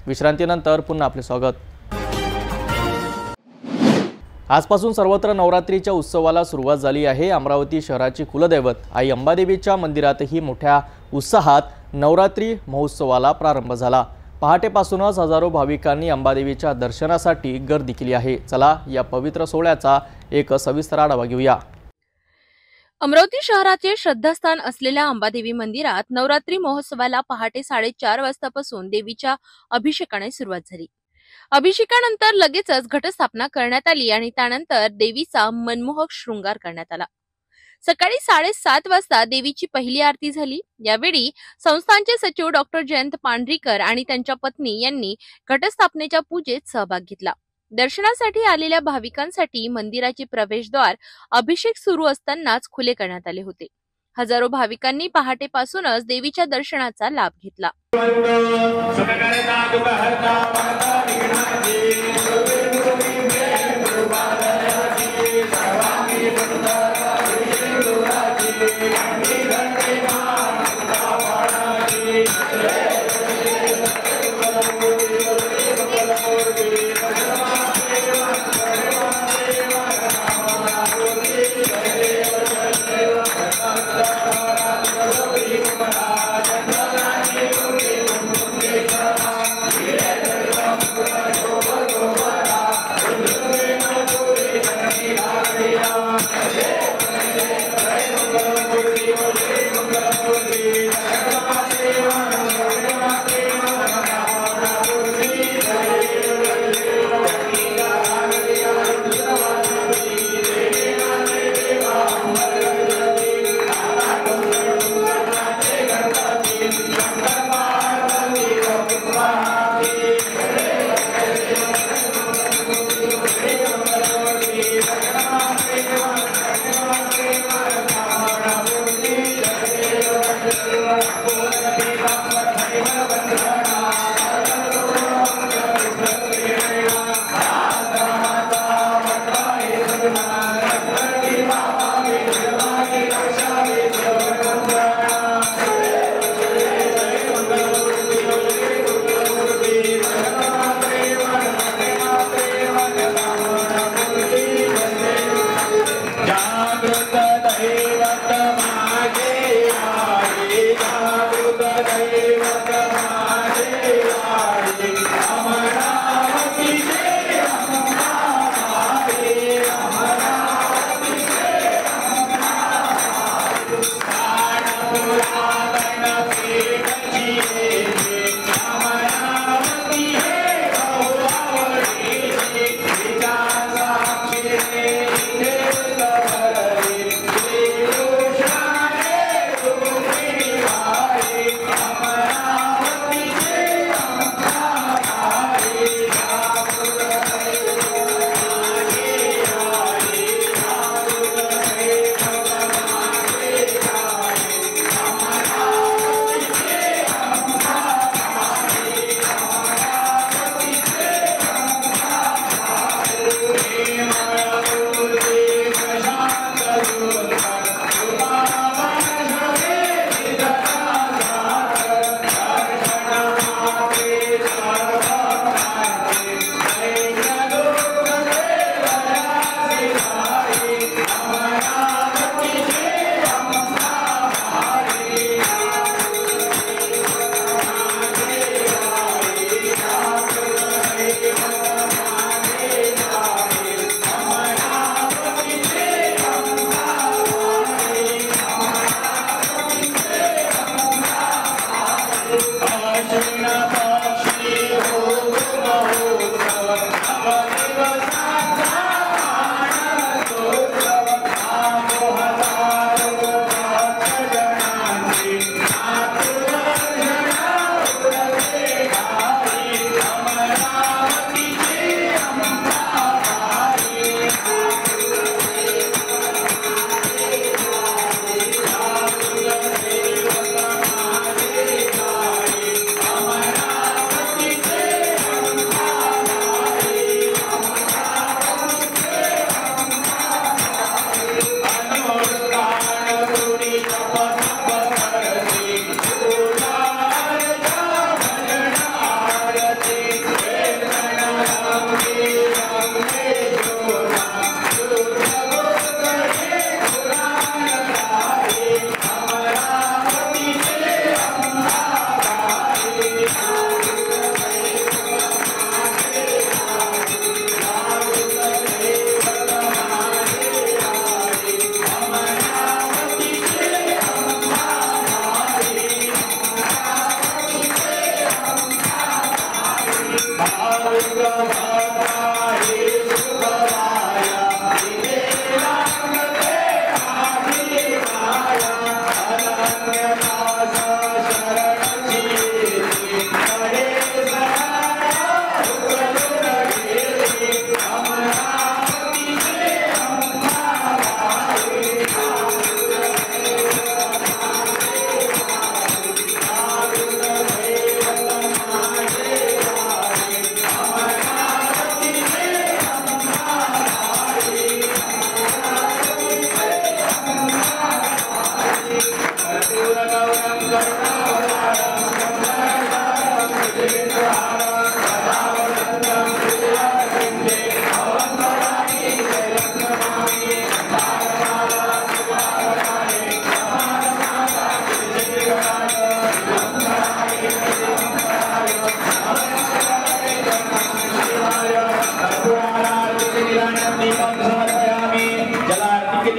विश्रांतीनंतर पुन्हा आपले स्वागत। आजपासून सर्वत्र नवरात्रीच्या उत्सवाला सुरुवात झाली आहे। अमरावती शहराची कुलदैवत आई अंबादेवीच्या मंदिरातही मोठ्या उत्साहात नवरात्री महोत्सवाला प्रारंभ झाला। पहाटेपासूनच हजारो भाविकांनी अंबादेवीच्या दर्शनासाठी गर्दी केली आहे। चला या पवित्र सोहळ्याचा एक सविस्तर आढावा घेऊया। अमरावती शहराचे श्रद्धास्थान असलेल्या अंबादेवी मंदिरात नवरात्री महोत्सवाला पहाटे 4:30 वाजतापासून देवीच्या अभिषेकाने सुरुवात झाली। अभिषेकानंतर लगेचच घटस्थापना करण्यात आली आणि त्यानंतर देवीचा मनमोहक शृंगार करण्यात आला। सकाळी 7:30 वाजता देवीची पहिली आरती झाली। यावेळी संस्थानचे सचिव डॉक्टर जयंत पांढरीकर आणि त्यांच्या पत्नी यांनी घटस्थापनेच्या पूजेत सहभाग घेतला। दर्शनासाठी आलेल्या भाविकांसाठी मंदिराचे प्रवेशद्वार अभिषेक सुरू असतानाच खुले करण्यात आले होते। हजारो भाविकांनी पहाटेपासूनच देवीच्या दर्शनाचा लाभ घेतला।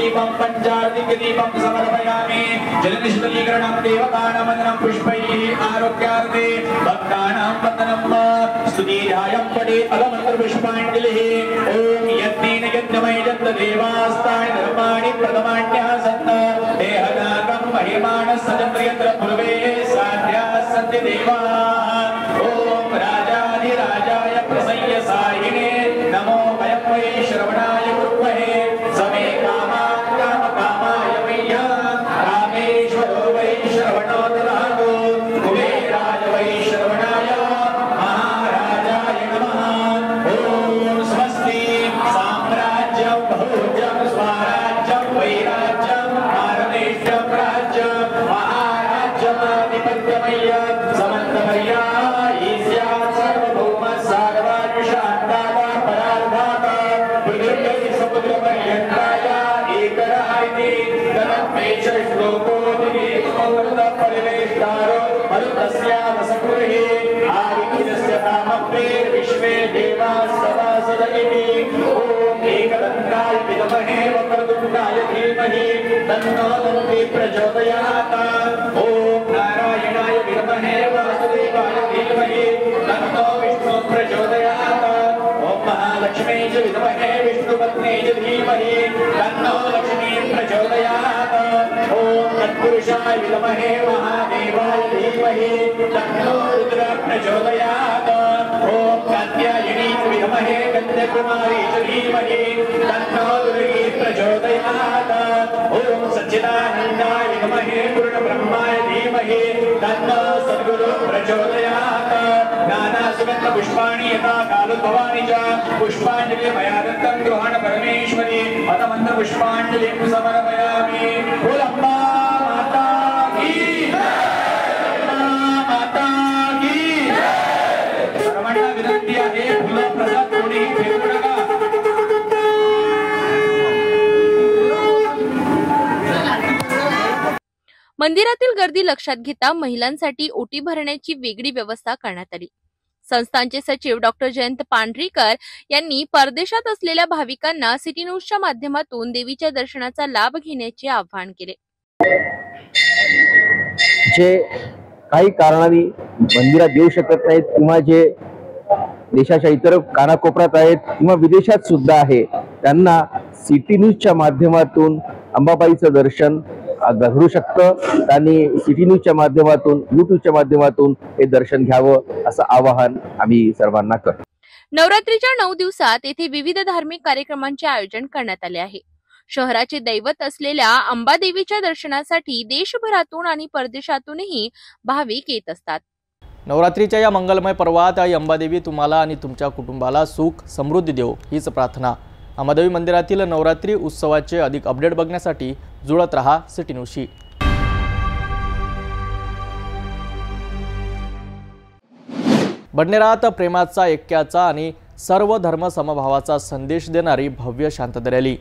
दीपं पंचार्तिकदीपं समर्पयामि जलनिष्कलीकरणं देवतानां पुष्पैः आरोग्यार्थे भक्तानां वन्दनं स्तुतिध्यायं पठेत् अलमन्त्रपुष्पाञ्जलिः ॐ यज्ञेन यज्ञमयजन्त देवास्ताय धर्माणि प्रथमान्यः सन्त देहदाकं महिमानः सजन्त्रयत्र पूर्वे साध्याः सन्ति देवाः ॐ राजाधिराजाय प्रसय्य सायिने नमो वयं वै श्रवणाय कुर्महे समे कामाय वैया रामेश्वरो वै श्रवणो ददातु कुबेराय वै श्रवणाय महाराजाय नमः ॐ स्वस्ति साम्राज्यं भोज्यं स्वराज्यं वैराज्यं भारतेष्यं राज्यं महाराज्यमाधिपत्यमय्य समन्तमय्या ईस्यात् सर्वभौम सार्वायुषान्ताः परार्धाः पृथिव्यै समुद्रपर्यन्ताय एकरायति तन्मेष श्लोकोऽधिगेत्मोर्धः परिवेष्टारो मरुतस्यावसकुर्हि आदित्यस्य तामप्रेर्विश्वे देवाः सभासद इति ॐ एकदन्ताय विद्महे वक्रतुण्डाय धीमहि तन्नो दन्ति प्रचोदयात् ॐ नारायणाय विद्महे वासुदेवाय धीमहि तन्नो विष्णुः प्रचोदयात् ॐ महालक्ष्मी च विद्महे विष्णुपत्नी च धीमहि तन्नो लक्ष्मी प्रचोदयात् ॐ तत्पुरुषाय विद्महे महादेवाय धीमहि तन्नो रुद्रः प्रचोदयात् ॐ कात्यायनी च विद्महे कन्याकुमारी च धीमहि तन्नो दुर्गी प्रचोदयात् ॐ सच्चिदानन्दाय विद्महे पूर्णब्रह्माय धीमहि तन्नो सद्गुरुः प्रचोदयात् नानासुगन्धपुष्पाणि यथा कालोद्भवानि च पुष्पाञ्जलिं मया दत्तं गृहाण परमेश्वरी अतमन्त्रपुष्पाञ्जलिं समर्पयामि। बोल अम्बा माता की माता की सर्वांना विनंती आहे फुलं प्रसाद कोणी फेकू नका। मंदिरातील गर्दी लक्षात घेता महिलांसाठी ओटी भरण्याची वेगळी व्यवस्था करण्यात आली। संस्थानचे सचिव डॉक्टर जयंत पांढरीकर यांनी परदेशात असलेल्या भाविकांना सिटी न्यूजच्या माध्यमातून देवीच्या दर्शनाचा लाभ घेण्याचे आवाहन केले। जे काही कारणाने मंदिरात येऊ शकत नाहीत किंवा जे देशाच्या इतर कानाकोपऱ्यात आहेत किंवा विदेशात सुद्धा आहे त्यांना सिटी न्यूजच्या माध्यमातून अंबाबाईचं दर्शन घडू शकतं। त्यांनी सिटी न्यूजच्या माध्यमातून युट्यूबच्या माध्यमातून हे दर्शन घ्यावं असं आवाहन आम्ही सर्वांना करतो। नवरात्रीच्या 9 दिवसात येथे विविध धार्मिक कार्यक्रमांचे आयोजन करण्यात आले आहे। शहराचे दैवत असलेल्या अंबादेवीच्या दर्शनासाठी देशभरातून आणि परदेशातूनही भाविक येत असतात। नवरात्रीच्या या मंगलमय पर्वात आई अंबादेवी तुम्हाला आणि तुमच्या कुटुंबाला सुख समृद्धी देवो हीच प्रार्थना। अंबादेवी मंदिरातील नवरात्री उत्सवाचे अधिक अपडेट बघण्यासाठी जुळत रहा सिटी न्यूजशी। बडनेरात प्रेमाचा, ऐक्याचा आणि सर्व धर्म समभावाचा संदेश देणारी भव्य शांतता रॅली।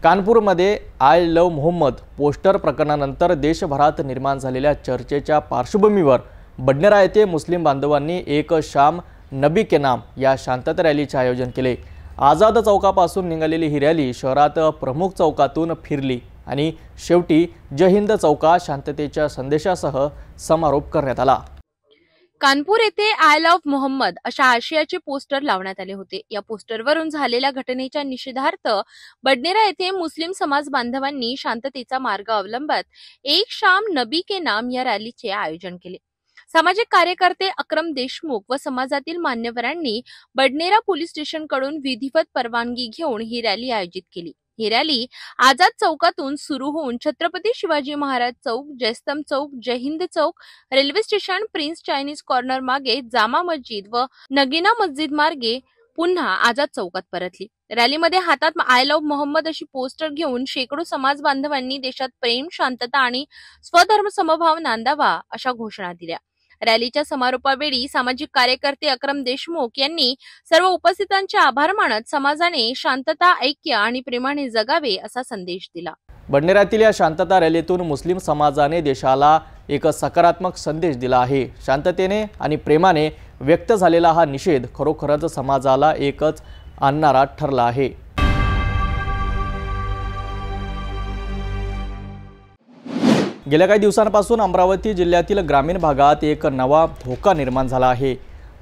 कानपूरमध्ये आय लव्ह मोहम्मद पोस्टर प्रकरणानंतर देशभरात निर्माण झालेल्या चर्चेच्या पार्श्वभूमीवर बडनेरा येथे मुस्लिम बांधवांनी एक शाम नबी के नाम या शांतता रॅलीचे आयोजन केले। आझाद चौकापासून निघालेली ही रॅली शहरात प्रमुख चौकातून फिरली आणि शेवटी जय हिंद चौकात शांततेच्या संदेशासह समारोप करण्यात आला। कानपूर येथे आय लव्ह मोहम्मद अशा आशयाचे पोस्टर लावण्यात आले होते। या पोस्टरवरून झालेल्या घटनेच्या निषेधार्थ बडनेरा येथे मुस्लिम समाज बांधवांनी शांततेचा मार्ग अवलंबत एक शाम नबी के नाम या रॅलीचे आयोजन केले। सामाजिक कार्यकर्ते अक्रम देशमुख व समाजातील मान्यवरांनी बडनेरा पोलीस स्टेशनकडून विधिवत परवानगी घेऊन ही रॅली आयोजित केली। ही रॅली आझाद चौकातून सुरू होऊन छत्रपती शिवाजी महाराज चौक, जयस्तंभ चौक, जय हिंद चौक, railway station, prince Chinese corner मागे जामा मस्जिद व नगीना मस्जिद मार्गे पुन्हा आझाद चौकात परतली। रॅलीमध्ये हातात आय लव्ह मोहम्मद अशी पोस्टर घेऊन शेकडो समाज बांधवांनी देशात प्रेम, शांतता आणि स्वधर्म समभाव नांदावा अशा घोषणा दिल्या। रॅलीच्या समारोपावेळी सामाजिक कार्यकर्ते अक्रम देशमुख यांनी सर्व उपस्थितांचे आभार मानत समाजाने शांतता, ऐक्य आणि प्रेमाने जगावे असा संदेश दिला। बडनेरातील या शांतता रॅलीतून मुस्लिम समाजाने देशाला एक सकारात्मक संदेश दिला आहे। शांततेने आणि प्रेमाने व्यक्त झालेला हा निषेध खरोखरच समाजाला एकच आणणारा ठरला आहे। गेल्या काही दिवसांपासून अमरावती जिल्ह्यातील ग्रामीण भागात एक नवा धोका निर्माण झाला आहे।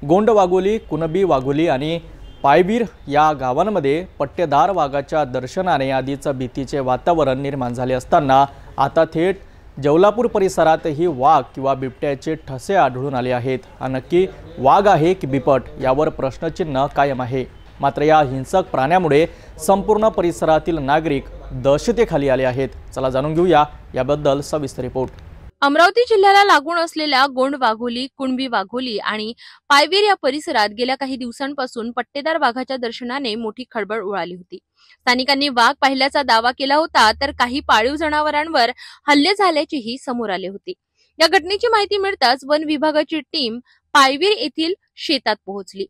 गोंड वाघोली, कुणबी वाघोली आणि पायवीर या गावांमध्ये पट्टेदार वाघाच्या दर्शनाने आधीच भीतीचे वातावरण निर्माण झाले असताना आता थेट जवलापूर परिसरातही वाघ किंवा बिबट्याचे ठसे आढळून आले आहेत। हा नक्की वाघ आहे की बिबट यावर प्रश्नचिन्ह कायम आहे। मात्र या हिंसक प्राण्यामुळे संपूर्ण परिसरातील नागरिक दहशतीखाली आले आहेत। चला जाणून घेऊया याबद्दल सविस्तर रिपोर्ट। अमरावती जिल्ह्याला लागून असलेल्या गोंड वाघोली, कुणबी वाघोली आणि पायवीर या परिसरात गेल्या काही दिवसांपासून पट्टेदार वाघाच्या दर्शनाने मोठी खळबळ उडाली होती। स्थानिकांनी वाघ पाहिल्याचा दावा केला होता, तर काही पाळीव जनावरांवर हल्ले झाल्याचेही समोर आले होते। या घटनेची माहिती मिळताच वन विभागाची टीम पायवीर येथील शेतात पोहोचली।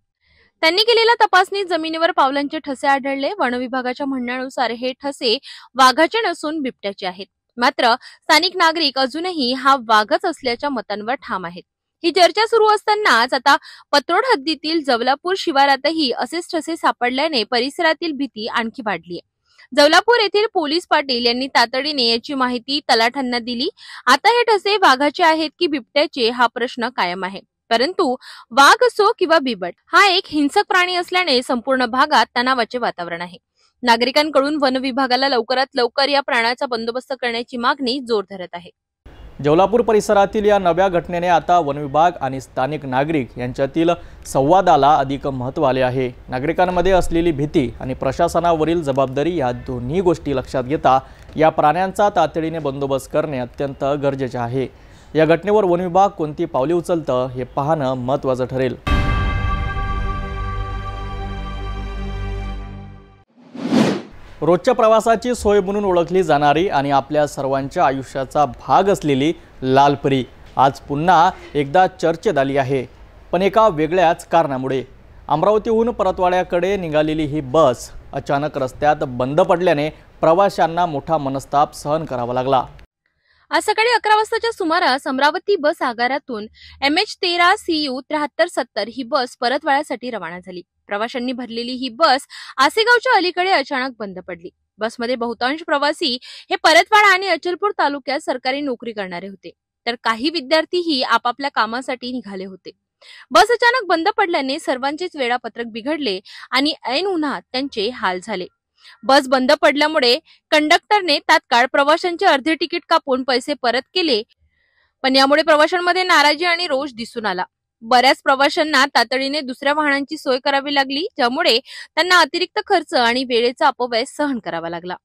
त्यांनी केलेल्या तपासणीत जमिनीवर पावलांचे ठसे आढळले। वन विभागाच्या म्हणण्यानुसार हे ठसे वाघाचे नसून बिबट्याचे आहेत। मात्र स्थानिक नागरिक अजूनही हा वाघच असल्याच्या मतांवर ठाम आहेत। ही चर्चा सुरू असतानाच आता पत्रोड हद्दीतील जवलापूर शिवारातही असेच ठसे सापडल्याने परिसरातील भीती आणखी वाढली आहे। जवलापूर येथील पोलीस पाटील यांनी तातडीने याची माहिती तलाठ्यांना दिली। आता हे ठसे वाघाचे आहेत की बिबट्याचे हा प्रश्न कायम आहे। परंतु वाघ असो किंवा बिबट, हा एक हिंसक प्राणी असल्याने संपूर्ण भागात तणावाचे वातावरण आहे। नागरिकांकडून वन विभागाला लवकरात लवकर या प्राण्याचा बंदोबस्त करण्याची मागणी जोर धरत आहे। जवलापूर परिसरातील या नव्या घटनेने आता वन विभाग आणि स्थानिक नागरिक यांच्यातील संवादाला अधिक महत्त्व आले आहे। नागरिकांमध्ये असलेली भीती आणि प्रशासनावरील जबाबदारी या दोन्ही गोष्टी लक्षात घेता या प्राण्यांचा तातडीने बंदोबस्त करणे अत्यंत गरजेचे आहे। या घटनेवर वन विभाग कोणती पावले उचलतं हे पाहणं महत्त्वाचं ठरेल। रोजच्या प्रवासाची सोय म्हणून ओळखली जाणारी आणि आपल्या सर्वांच्या आयुष्याचा भाग असलेली लालपरी आज पुन्हा एकदा चर्चेत आली आहे, पण एका वेगळ्याच कारणामुळे। अमरावतीहून परतवाड्याकडे निघालेली ही बस अचानक रस्त्यात बंद पडल्याने प्रवाशांना मोठा मनस्ताप सहन करावा लागला। आज सकाळी 11 वाजताच्या सुमारास अमरावती बस आगारातून MH13 CU 7370 ही बस परतवाड्यासाठी रवाना झाली। प्रवाशांनी भरलेली ही बस आसेगावच्या अलीकडे अचानक बंद पडली। बसमध्ये बहुतांश प्रवासी हे परतवाडा आणि अचलपूर तालुक्यात सरकारी नोकरी करणारे होते, तर काही विद्यार्थीही आपापल्या कामासाठी निघाले होते। बस अचानक बंद पडल्याने सर्वांचेच वेळापत्रक बिघडले आणि ऐन उन्हात त्यांचे हाल झाले। बस बंद पडल्यामुळे कंडक्टरने तात्काळ प्रवाशांचे अर्धे तिकीट कापून पैसे परत केले, पण यामुळे प्रवाशांमध्ये नाराजी आणि रोष दिसून आला। बऱ्याच प्रवाशांना तातडीने दुसऱ्या वाहनांची सोय करावी लागली, ज्यामुळे त्यांना अतिरिक्त खर्च आणि वेळेचा अपव्यय सहन करावा लागला।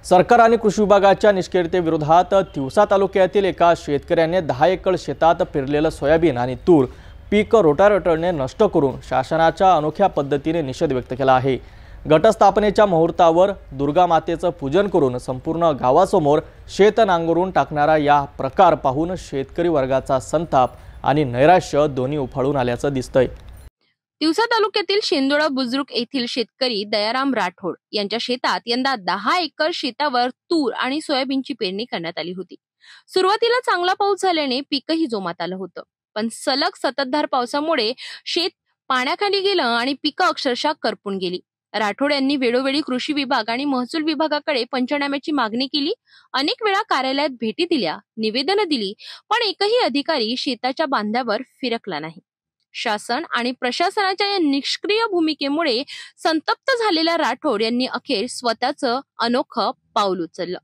सरकार आणि कृषी विभागाच्या निष्क्रियतेविरोधात तिवसा तालुक्यातील एका शेतकऱ्याने 10 एकर शेतात पेरलेलं सोयाबीन आणि तूर पीक रोटावेटरने नष्ट करून शासनाच्या अनोख्या पद्धतीने निषेध व्यक्त केला आहे। घटस्थापनेच्या मुहूर्तावर दुर्गा मातेचं पूजन करून संपूर्ण गावासमोर शेत नांगरून टाकणारा या प्रकार पाहून शेतकरी वर्गाचा संताप आणि नैराश्य दोन्ही उफाळून आल्याचं दिसतंय। तिवसा तालुक्यातील शेंदोळा बुजुर्ग येथील शेतकरी दयाराम राठोड यांच्या शेतात यंदा 10 एकर शेतावर तूर आणि सोयाबीनची पेरणी करण्यात आली होती। सुरुवातीला चांगला पाऊस झाल्याने पीकही जोमात आलं होतं, पण सलग संततधार पावसामुळे शेत पाण्याखाली गेलं आणि पिकं अक्षरशः करपून गेली। राठोड यांनी वेळोवेळी कृषी विभाग आणि महसूल विभागाकडे पंचनाम्याची मागणी केली। अनेक वेळा कार्यालयात भेटी दिल्या, निवेदनं दिली, पण एकही अधिकारी शेताच्या बांधावर फिरकला नाही। शासन आणि प्रशासनाच्या या निष्क्रिय भूमिकेमुळे संतप्त झालेल्या राठोड यांनी अखेर स्वतःचं अनोखं पाऊल उचललं।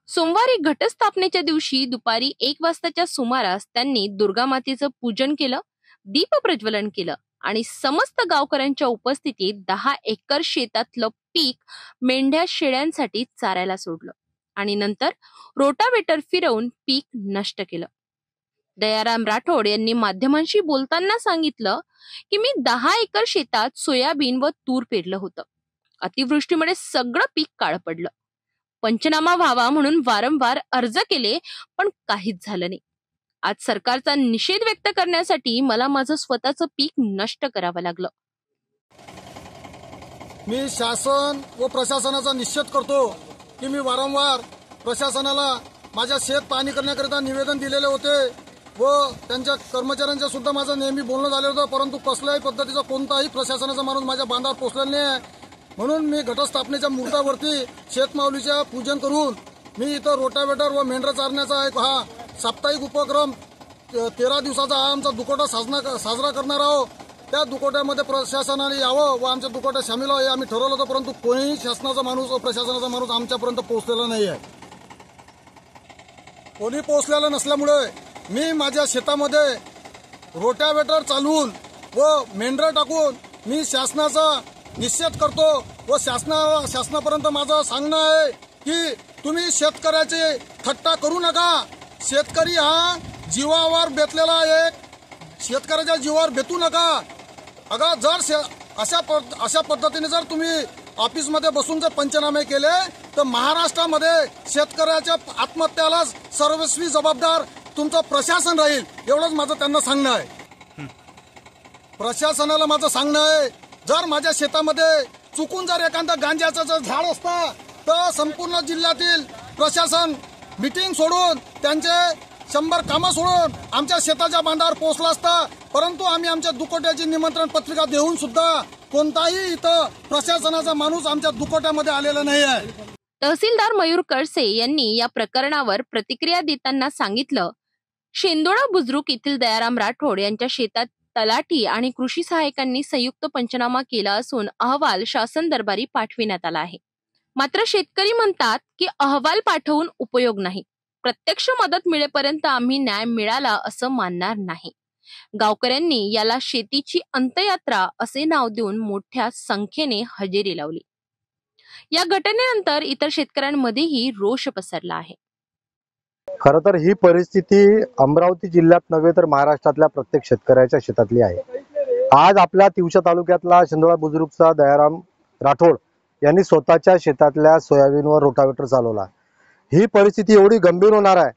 सोमवारी घटस्थापनेच्या दिवशी दुपारी 1 वाजताच्या सुमारास त्यांनी दुर्गा मातेचं पूजन केलं, दीप प्रज्वलन केलं आणि समस्त गावकऱ्यांच्या उपस्थितीत 10 एकर शेतातलं पीक मेंढ्या शेळ्यांसाठी चारायला सोडलं आणि नंतर रोटावेटर फिरवून पीक नष्ट केलं। दयाराम राठोड यांनी माध्यमांशी बोलताना सांगितलं की मी 10 एकर शेतात सोयाबीन व तूर पेरलं होतं। अतिवृष्टीमुळे सगळं पीक काळं पडलं। पंचनामा व्हावा म्हणून वारंवार अर्ज केले, पण काहीच झालं नाही। आज सरकारचा निषेध व्यक्त करण्यासाठी मला माझं स्वतःचं पीक नष्ट करावं लागलं। मी शासन व प्रशासनाचा निषेध करतो की मी वारंवार प्रशासनाला माझ्या शेत पाहणी करण्याकरिता निवेदन दिलेले होते व त्यांच्या कर्मचाऱ्यांच्या सुद्धा माझं नेहमी बोलणं झालं होतं, परंतु कसल्याही पद्धतीचा कोणताही प्रशासनाचा माणूस माझ्या बांधावर पोहोचलेला नाही। म्हणून मी घटस्थापनेच्या मुहूर्तावरती शेतमाऊलीच्या पूजन करून मी इथं रोटावेटर व मेंढरं चारण्याचा एक हा साप्ताहिक उपक्रम 13 दिवसाचा हा आमचा दुकोटा साजरा करणार आहोत. त्या दुकोट्यामध्ये प्रशासनाने यावं व आमच्या दुकोट्यात सामील व्हावं हे आम्ही ठरवलं होतं, परंतु कोणीही शासनाचा माणूस व प्रशासनाचा माणूस आमच्यापर्यंत पोहोचलेला नाही आहे. कोणी पोहोचलेलं नसल्यामुळे मी माझ्या शेतामध्ये रोटावेटर चालवून व मेंढरं टाकून मी शासनाचा निषेध करतो व शासनापर्यंत माझं सांगणं आहे की तुम्ही शेतकऱ्याची थट्टा करू नका. शेतकरी हा जीवावर बेतलेला एक शेतकऱ्याच्या जीवावर बेतू नका. अगं जर अशा पद्धतीने जर तुम्ही ऑफिसमध्ये बसून जर पंचनामे केले तर महाराष्ट्रामध्ये शेतकऱ्याच्या आत्महत्याला सर्वस्वी जबाबदार तुमचं प्रशासन राहील. एवढंच माझं त्यांना सांगणं आहे. प्रशासनाला माझं सांगणं आहे, जर माझ्या शेतामध्ये चुकून जर एखादा गांजाचं जर झाड असतं तर संपूर्ण जिल्ह्यातील प्रशासन मीटिंग सोडून त्यांचे 100 कामं सोडून आमच्या शेताच्या बांधावर पोहोचला असता. परंतु आम्ही आमच्या दुकोट्याची निमंत्रण पत्रिका देऊन सुद्धा कोणताही इथं प्रशासनाचा माणूस आमच्या दुकोट्यामध्ये आलेला नाही आहे. तहसीलदार मयूर कळसे यांनी या प्रकरणावर प्रतिक्रिया देताना सांगितलं, शेंदोळा बुद्रुक येथील दयाराम राठोड यांच्या शेतात तलाठी आणि कृषी सहाय्यकांनी संयुक्त पंचनामा केला असून अहवाल शासन दरबारी पाठविण्यात आला आहे. मात्र शेतकरी म्हणतात की अहवाल पाठवून उपयोग नाही. प्रत्यक्ष मदत मिळेपर्यंत आम्ही न्याय मिळाला असं मानणार नाही. गावकऱ्यांनी याला शेतीची अंत्ययात्रा असे नाव देऊन मोठ्या संख्येने हजेरी लावली. या घटनेनंतर इतर शेतकऱ्यांमध्येही रोष पसरला आहे. खरं तर ही परिस्थिती अमरावती जिल्ह्यात नव्हे तर महाराष्ट्रातल्या प्रत्येक शेतकऱ्याच्या शेतातली आहे. आज आपल्या तिवसा तालुक्यातला शेंदोळा बुद्रुकचा दयाराम राठोड यांनी स्वतःच्या शेतातल्या सोयाबीनवर रोटावेटर चालवला. ही परिस्थिती एवढी गंभीर होणार आहे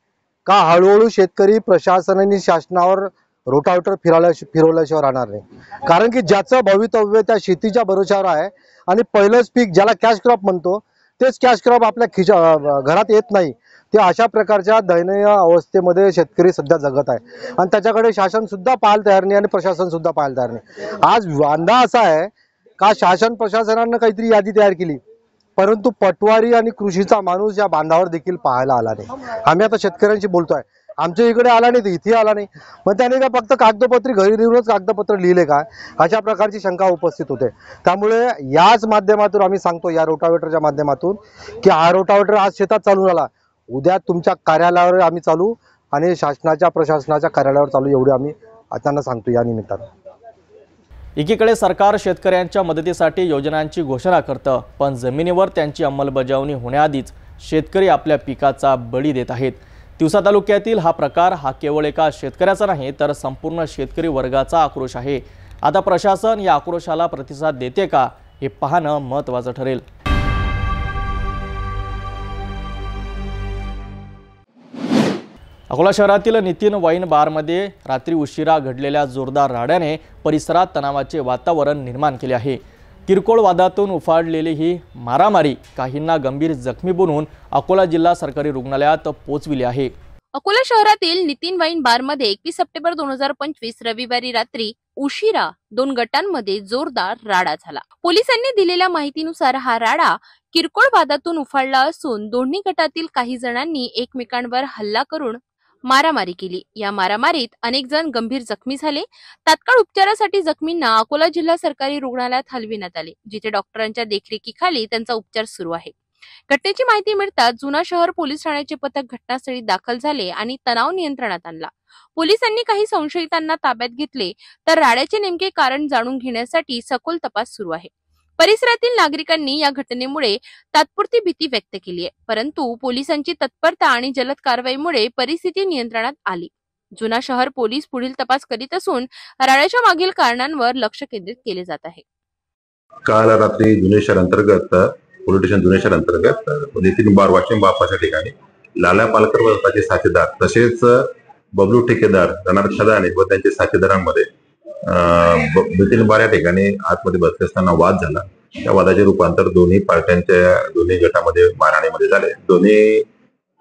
का हळूहळू शेतकरी प्रशासनाने शासनावर रोटावेटर फिरवल्याशिवाय राहणार नाही. कारण की ज्याचं भवितव्य त्या शेतीच्या भरोशावर आहे आणि पहिलंच पीक ज्याला कॅश क्रॉप म्हणतो तेच कॅश क्रॉप आपल्या घरात येत नाही. ते अशा प्रकारच्या दयनीय अवस्थेमध्ये शेतकरी सध्या जगत आहे आणि त्याच्याकडे शासन सुद्धा पाहायला तयार नाही आणि प्रशासन सुद्धा पाहायला तयार नाही. आज वांदा असा आहे का शासन प्रशासनानं काहीतरी यादी तयार केली, परंतु पटवारी आणि कृषीचा माणूस या बांधावर देखील पाहायला आला नाही. आम्ही आता शेतकऱ्यांशी बोलतोय, आमच्या इकडे आला नाही, इथे आला नाही. मग त्याने का फक्त कागदपत्री घरी येऊनच कागदपत्र लिहिले का, अशा प्रकारची शंका उपस्थित होते. त्यामुळे याच माध्यमातून आम्ही सांगतो, या रोटावेटरच्या माध्यमातून, की हा रोटावेटर आज शेतात चालून आला, उद्या तुमच्या कार्यालयावर आम्ही चालू आणि शासनाच्या प्रशासनाच्या कार्यालयावर चालू, एवढे आम्ही त्यांना सांगतो या निमित्तानं. एकीकडे सरकार शेतकऱ्यांच्या मदतीसाठी योजनांची घोषणा करतं, पण जमिनीवर त्यांची अंमलबजावणी होण्याआधीच शेतकरी आपल्या पिकाचा बळी देत आहेत. तिवसा तालुक्यातील हा प्रकार हा केवळ एका शेतकऱ्याचा नाही तर संपूर्ण शेतकरी वर्गाचा आक्रोश आहे. आता प्रशासन या आक्रोशाला प्रतिसाद देते का हे पाहणं महत्त्वाचं ठरेल. अकोला शहरातील नितीन वाईन बारमध्ये रात्री उशिरा घडलेल्या जोरदार राड्याने परिसरात तणावाचे वातावरण निर्माण केले आहे. किरकोळ वादातून उफाळलेली ही मारामारी काहींना गंभीर जखमी बनवून अकोला जिल्हा सरकारी रुग्णालयात पोहोचविली आहे. अकोला शहरातील नितीन वाईन बारमध्ये 21 सप्टेंबर 2025 रविवारी रात्री उशिरा 2 गटांमध्ये जोरदार राडा झाला. पोलिसांनी दिलेल्या माहितीनुसार हा राडा किरकोळ वादातून उफाळला असून दोन्ही गटातील काही जणांनी एकमेकांवर हल्ला करून मारामारी केली. या मारामारीत अनेक जण गंभीर जखमी झाले. तात्काळ उपचारासाठी जखमींना अकोला जिल्हा सरकारी रुग्णालयात हलविण्यात आले, जिथे डॉक्टरांच्या देखरेखीखाली त्यांचा उपचार सुरू आहे. घटनेची माहिती मिळताच जुना शहर पोलीस ठाण्याचे पथक घटनास्थळी दाखल झाले आणि तणाव नियंत्रणात आणला. पोलिसांनी काही संशयितांना ताब्यात घेतले तर राड्याचे नेमके कारण जाणून घेण्यासाठी सखोल तपास सुरू आहे. परिसरातील नागरिकांनी या घटनेमुळे तात्पुरती भीती व्यक्त केली आहे, परंतु पोलिसांची तत्परता आणि जलद कारवाईमुळे परिस्थिती नियंत्रणात आली. जुना शहर पोलीस पुढील तपास करीत असून राड्याच्या मागील कारणांवर लक्ष केंद्रित केले जात आहे. काल रात्री जुने शहर अंतर्गत पोलीस स्टेशन जुने शहर अंतर्गत नितीन बार वाशिम बापाच्या ठिकाणी लाल्या पालकर व त्याचे साथीदार तसेच बबलू ठेकेदार रणार खदाने व त्यांच्या साथीदारांमध्ये नितीन बार या ठिकाणी आतमध्ये बसले असताना वाद झाला. त्या वादाचे रूपांतर दोन्ही पार्ट्यांच्या दोन्ही गटामध्ये मारहाणीमध्ये झाले. दोन्ही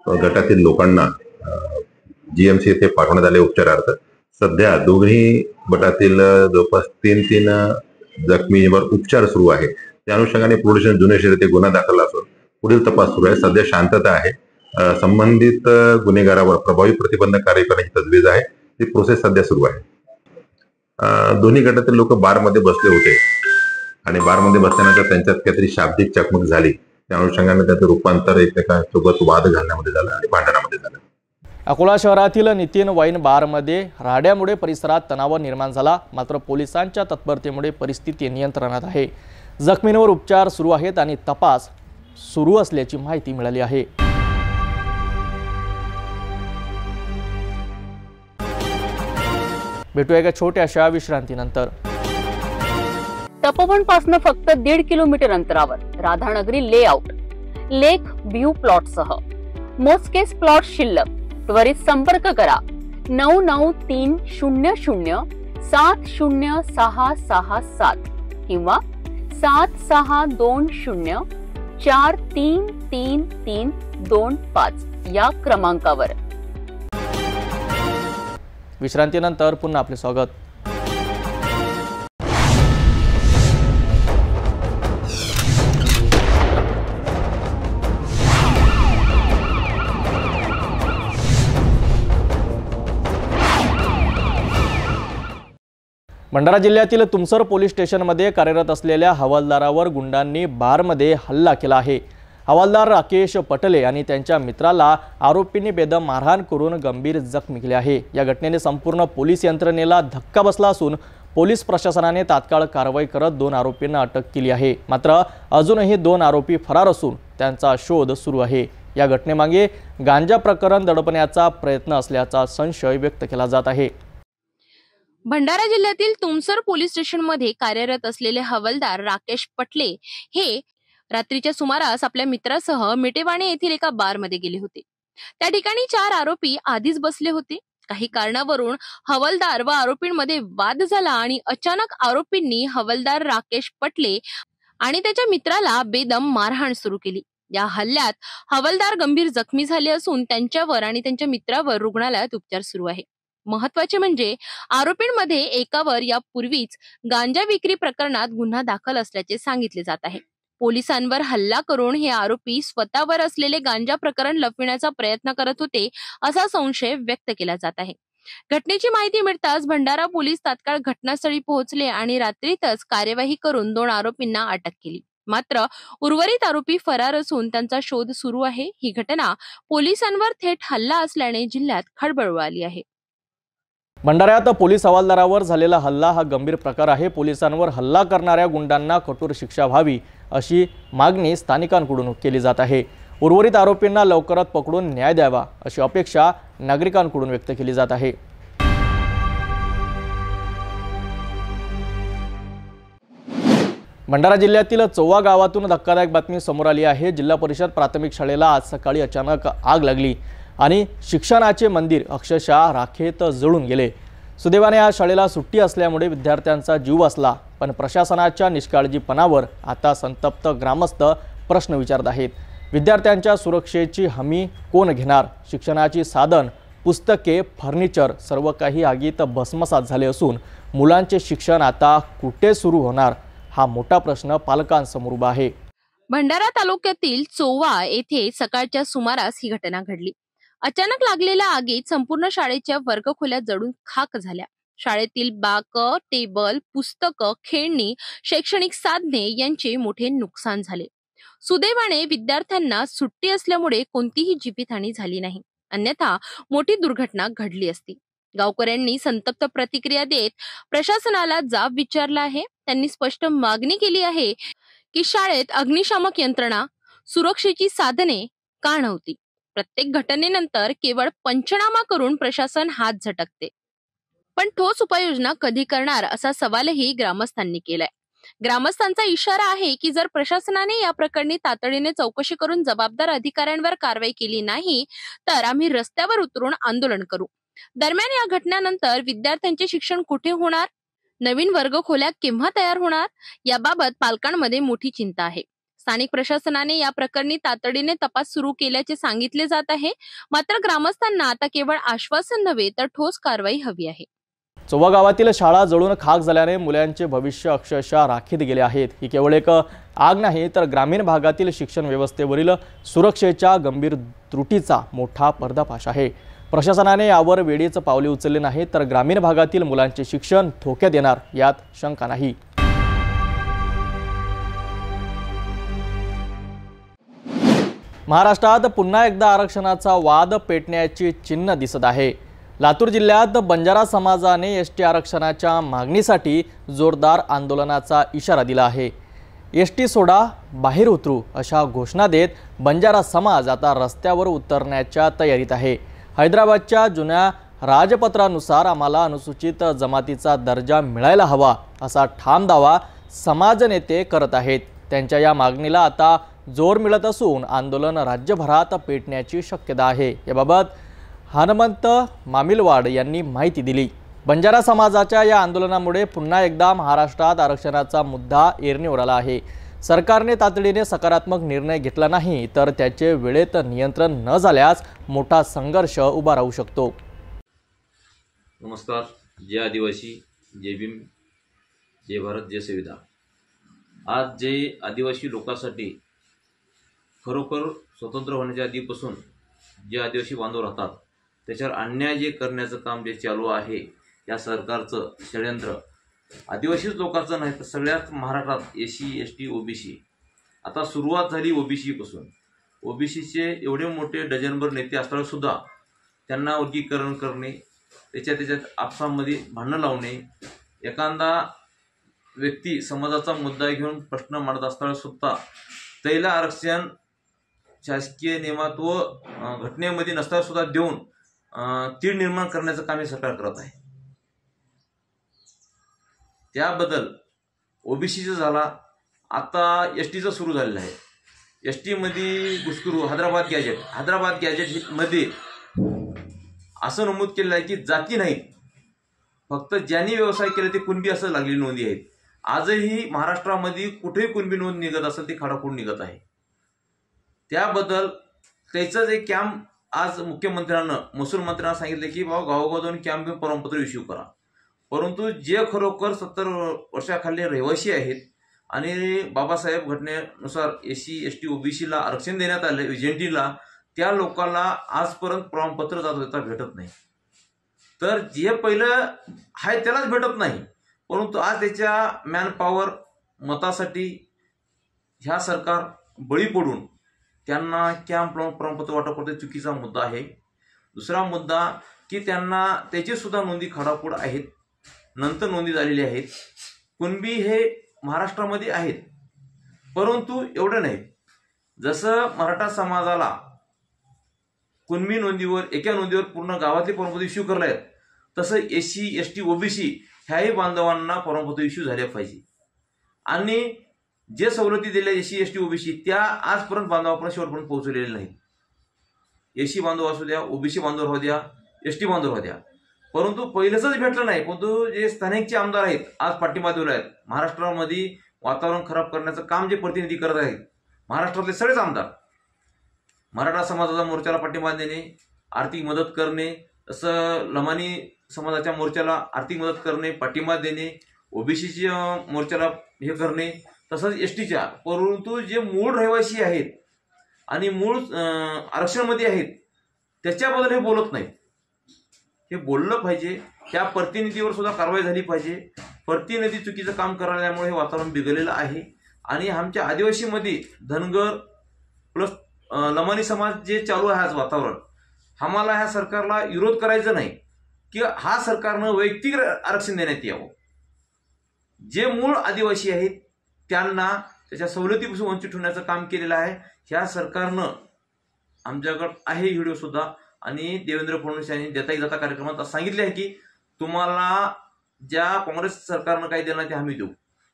गटातील लोकांना जीएमसी येथे पाठवण्यात आले उपचारार्थ. सध्या दोन्ही गटातील जवळपास 3 जखमींवर उपचार सुरू आहे. त्या अनुषंगाने पोलीस स्टेशन जुने शहर येथे गुन्हा दाखल असून पुढील तपास सुरू आहे. सध्या शांतता आहे. संबंधित गुन्हेगारावर प्रभावी प्रतिबंधक कार्य करण्याची तजवीज आहे. ती प्रोसेस सध्या सुरू आहे. दोन्ही गटातील लोक बारमध्ये बसले होते आणि बारमध्ये बसल्यानंतर त्यांच्यात काहीतरी शाब्दिक चकमक झाली. त्या अनुषंगाने त्याचं रूपांतर एकमेकांसोबत वाद घालण्यामध्ये झालं आणि भांडणामध्ये झालं. अकोला शहरातील नितीन वाईन बारमध्ये राड्यामुळे परिसरात तणाव निर्माण झाला. मात्र पोलिसांच्या तत्परतेमुळे परिस्थिती नियंत्रणात आहे. जखमींवर उपचार सुरू आहेत आणि तपास सुरू असल्याची माहिती मिळाली आहे. भेटूया एका छोट्याशा विश्रांतीनंतर. तपोवन पासून फक्त 1.5 किलोमीटर अंतरावर राधानगरी लेआउट लेक व्ह्यू प्लॉट सह मोजकेच प्लॉट शिल्लक. त्वरित संपर्क करा 9930706667 किंवा 7620433325 या क्रमांकावर. विश्रांतीनंतर पुन्हा आपले स्वागत. भंडारा जिल्ह्यातील तुमसर पोलीस स्टेशनमध्ये कार्यरत असलेल्या हवालदारावर गुंडांनी बारमध्ये हल्ला केला आहे. हवालदार राकेश पटले आणि त्यांच्या मित्राला आरोपींनी बेदम मारहाण करून गंभीर जखमी केले आहे. या घटनेने संपूर्ण पोलीस यंत्रणेला धक्का बसला असून पोलीस प्रशासनाने तात्काळ कारवाई करत 2 आरोपींना अटक केली आहे. मात्र अजूनही 2 आरोपी फरार असून त्यांचा शोध सुरू आहे. या घटनेमागे गांजा प्रकरण दडपण्याचा प्रयत्न असल्याचा संशय व्यक्त केला जात आहे. भंडारा जिल्ह्यातील तुमसर पोलीस स्टेशनमध्ये कार्यरत असलेले हवालदार राकेश पटले हे रात्रीच्या सुमारास आपल्या मित्रासह मिटेवाणे येथील एका बारमध्ये गेले होते. त्या ठिकाणी 4 आरोपी आधीच बसले होते. काही कारणावरून हवालदार व आरोपींमध्ये वाद झाला आणि अचानक आरोपींनी हवालदार राकेश पटले आणि त्याच्या मित्राला बेदम मारहाण सुरू केली. या हल्ल्यात हवालदार गंभीर जखमी झाले असून त्यांच्यावर आणि त्यांच्या मित्रावर रुग्णालयात उपचार सुरू आहे. महत्वाचे म्हणजे आरोपींमध्ये एकावर यापूर्वीच गांजा विक्री प्रकरणात गुन्हा दाखल असल्याचे सांगितले जात आहे. पोलिसांवर हल्ला करून हे आरोपी स्वतःवर असलेले गांजा प्रकरण लपविण्याचा प्रयत्न करत होते असा संशय व्यक्त केला जात आहे. घटनेची माहिती मिळताच भंडारा पोलीस तात्काळ घटनास्थळी पोहोचले आणि रात्रीतच कार्यवाही करून 2 आरोपींना अटक केली. मात्र उर्वरित आरोपी फरार असून त्यांचा शोध सुरू आहे. ही घटना पोलिसांवर थेट हल्ला असल्याने जिल्ह्यात खळबळ उडाली आहे. भंडाऱ्यात पोलीस हवालदारावर झालेला हल्ला हा गंभीर प्रकार आहे. पोलिसांवर हल्ला करणाऱ्या गुंडांना कठोर शिक्षा व्हावी अशी मागणी स्थानिकांकडून केली जात आहे. उर्वरित आरोपींना लवकरात पकडून न्याय द्यावा अशी अपेक्षा नागरिकांकडून व्यक्त केली जात आहे. भंडारा जिल्ह्यातील चौवा गावातून धक्कादायक बातमी समोर आली आहे. जिल्हा परिषद प्राथमिक शाळेला आज सकाळी अचानक आग लागली आणि शिक्षणाचे मंदिर अक्षरशः राखेत जळून गेले. सुदैवाने या शाळेला सुट्टी असल्यामुळे विद्यार्थ्यांचा जीव वाचला. पण प्रशासनाच्या निष्काळजीपणावर आता संतप्त ग्रामस्थ प्रश्न विचारत आहेत. विद्यार्थ्यांच्या सुरक्षेची हमी कोण घेणार? शिक्षणाची साधन, पुस्तके, फर्निचर सर्व काही आगीत भस्मसात झाले असून मुलांचे शिक्षण आता कुठे सुरू होणार हा मोठा प्रश्न पालकांसमोर उभा आहे. भंडारा तालुक्यातील चोवा येथे सकाळच्या सुमारास ही घटना घडली. अचानक लागलेल्या आगीत संपूर्ण शाळेच्या वर्गखोल्या जळून खाक झाल्या. शाळेतील बाक, टेबल, पुस्तकं, खेळणी, शैक्षणिक साधने यांचे मोठे नुकसान झाले. सुदैवाने विद्यार्थ्यांना सुट्टी असल्यामुळे कोणतीही जीवितहानी झाली नाही, अन्यथा मोठी दुर्घटना घडली असती. गावकऱ्यांनी संतप्त प्रतिक्रिया देत प्रशासनाला जाब विचारला आहे. त्यांनी स्पष्ट मागणी केली आहे की शाळेत अग्निशामक यंत्रणा, सुरक्षेची साधने का नव्हती? प्रत्येक घटनेनंतर केवळ पंचनामा करून प्रशासन हात झटकते, पण ठोस उपाययोजना कधी करणार असा सवालही ग्रामस्थांनी केलाय. ग्रामस्थांचा इशारा आहे की जर प्रशासनाने या प्रकरणी तातडीने चौकशी करून जबाबदार अधिकाऱ्यांवर कारवाई केली नाही तर आम्ही रस्त्यावर उतरून आंदोलन करू. दरम्यान या घटनेनंतर विद्यार्थ्यांचे शिक्षण कुठे होणार, नवीन वर्गखोल्या केव्हा तयार होणार याबाबत पालकांमध्ये मोठी चिंता आहे. स्थानिक प्रशासनाने या प्रकरणी तातडीने तपास सुरू केल्याचे सांगितले जात आहे. मात्र ग्रामस्थांना आता केवळ आश्वासन नव्हे तर ठोस कारवाई हवी आहे. चोवा गावातील शाळा जळून खाक झाल्याने मुलांचे भविष्य अक्षरशः राखीत गेले आहेत. ही केवळ एक आग नाही तर ग्रामीण भागातील शिक्षण व्यवस्थेवरील सुरक्षेच्या गंभीर त्रुटीचा मोठा पर्दाफाश आहे. प्रशासनाने यावर वेळीच पावले उचलले नाही तर ग्रामीण भागातील मुलांचे शिक्षण धोक्यात येणार यात शंका नाही. महाराष्ट्रात पुन्हा एकदा आरक्षणाचा वाद पेटण्याची चिन्ह दिसत आहे. लातूर जिल्ह्यात बंजारा समाजाने एसटी आरक्षणाच्या मागणीसाठी जोरदार आंदोलनाचा इशारा दिला आहे. एसटी सोडा, बाहेर उतरू अशा घोषणा देत बंजारा समाज आता रस्त्यावर उतरण्याच्या तयारीत आहे. हैदराबादच्या जुन्या राजपत्रानुसार आम्हाला अनुसूचित जमातीचा दर्जा मिळायला हवा असा ठाम दावा समाज नेते करत आहेत. त्यांच्या या मागणीला आता जोर मिळत असून आंदोलन राज्यभरात पेटण्याची शक्यता आहे. याबाबत हनुमंत मामिलवाड यांनी माहिती दिली. बंजारा समाजाच्या या आंदोलनामुळे पुन्हा एकदा महाराष्ट्रात आरक्षणाचा मुद्दा ऐरणीवर आला आहे. सरकारने तातडीने सकारात्मक निर्णय घेतला नाही तर त्याचे वेळेत नियंत्रण न झाल्यास मोठा संघर्ष उभा राहू शकतो. नमस्कार. जय आदिवासी, जय भीम, जय भारत, जय संविधान. आज जे आदिवासी लोकांसाठी खरोखर स्वतंत्र होण्याच्या आधीपासून जे आदिवासी बांधव राहतात त्याच्यावर अन्याय जे करण्याचं काम जे चालू आहे या सरकारचं षडयंत्र आदिवासीच लोकांचं नाही तर सगळ्यात महाराष्ट्रात SC ST OBC आता सुरुवात झाली OBC पासून. OBCचे एवढे मोठे डझनभर नेते असताना सुद्धा त्यांना वर्गीकरण करणे, त्याच्यात आपसामध्ये भांडणं लावणे, एखादा व्यक्ती समाजाचा मुद्दा घेऊन प्रश्न मांडत असताना सुद्धा त्याला आरक्षण शासकीय नियमात व घटनेमध्ये नसताना सुद्धा देऊन तीड निर्माण करण्याचं काम हे सरकार करत आहे. त्याबद्दल OBCचं झाला, आता STचं सुरू झालेलं आहे. ST मध्ये घुसखोरी हैदराबाद गॅजेट मध्ये असं नमूद केलेलं आहे की जाती नाहीत, फक्त ज्यांनी व्यवसाय केले ते कुणबी असं लागलेली नोंदी आहेत. आजही महाराष्ट्रामध्ये कुठेही कुणबी नोंद निघत असेल ते खाडाखोड निघत आहे. त्याबद्दल त्याचं जे कॅम्प आज मुख्यमंत्र्यांना महसूल मंत्र्यांना सांगितले की बाबा गावोगाव जाऊन कॅम्प घेऊन प्रमाणपत्र इश्यू करा. परंतु जे खरोखर 70 वर्षाखाली रहिवासी आहेत आणि बाबासाहेब घटनेनुसार SC ST OBCला आरक्षण देण्यात आले विजेंटीला, त्या लोकांना आजपर्यंत प्रमाणपत्र जाता भेटत नाही. तर जे पहिलं आहे त्यालाच भेटत नाही. परंतु आज त्याच्या मॅनपॉवर मतासाठी ह्या सरकार बळी पडून त्यांना कॅम्प प्रमाणपत्र वाटप करते, चुकीचा मुद्दा आहे. दुसरा मुद्दा की त्यांना त्याची सुद्धा नोंदी खाडाखोड आहेत, नंतर नोंदी झालेली आहेत. कुणबी हे महाराष्ट्रामध्ये आहेत परंतु एवढं नाही. जसं मराठा समाजाला कुणबी नोंदीवर एका नोंदीवर पूर्ण गावातले प्रमाणपत्र इश्यू करले आहेत, तसं SC ST OBC ह्याही बांधवांना प्रमाणपत्र इश्यू झाले पाहिजे. आणि जे सवलती दिल्या SC ST OBC त्या आजपर्यंत बांधवापर्यंत शेवटपर्यंत पोहोचलेल्या नाहीत. SC बांधव असू द्या, OBC बांधव राहू द्या, ST बांधव राहू द्या, परंतु पहिलंच भेटलं नाही. परंतु जे स्थानिकचे आमदार आहेत आज पाठिंबा देऊ आहेत. महाराष्ट्रामध्ये वातावरण खराब करण्याचं काम जे प्रतिनिधी करत आहेत महाराष्ट्रातले सगळेच आमदार, मराठा समाजाच्या मोर्चाला पाठिंबा देणे, आर्थिक मदत करणे, तसं लमानी समाजाच्या मोर्चाला आर्थिक मदत करणे, पाठिंबा देणे, OBCच्या मोर्चाला हे करणे, तसंच STच्या. परंतु जे मूळ रहिवासी आहेत आणि मूळ आरक्षणामध्ये आहेत त्याच्याबद्दल हे बोलत नाहीत. हे बोललं पाहिजे. त्या प्रतिनिधीवर सुद्धा कारवाई झाली पाहिजे. प्रतिनिधी चुकीचं काम करण्यामुळे हे वातावरण बिघडलेलं आहे. आणि आमच्या आदिवासीमध्ये धनगर प्लस लमानी समाज जे चालू आहे आज वातावरण, आम्हाला ह्या सरकारला विरोध करायचा नाही की हा सरकारनं वैयक्तिक आरक्षण देण्यात यावं. जे मूळ आदिवासी आहेत त्यांना त्याच्या सवलतीपासून वंचित ठेवण्याचं काम केलेलं आहे. ह्या सरकारनं आमच्याकडे आहे व्हिडिओ सुद्धा आणि देवेंद्र फडणवीस यांनी देता जाता कार्यक्रमात सांगितले आहे की तुम्हाला ज्या काँग्रेस सरकारनं काही देणार ते आम्ही देऊ.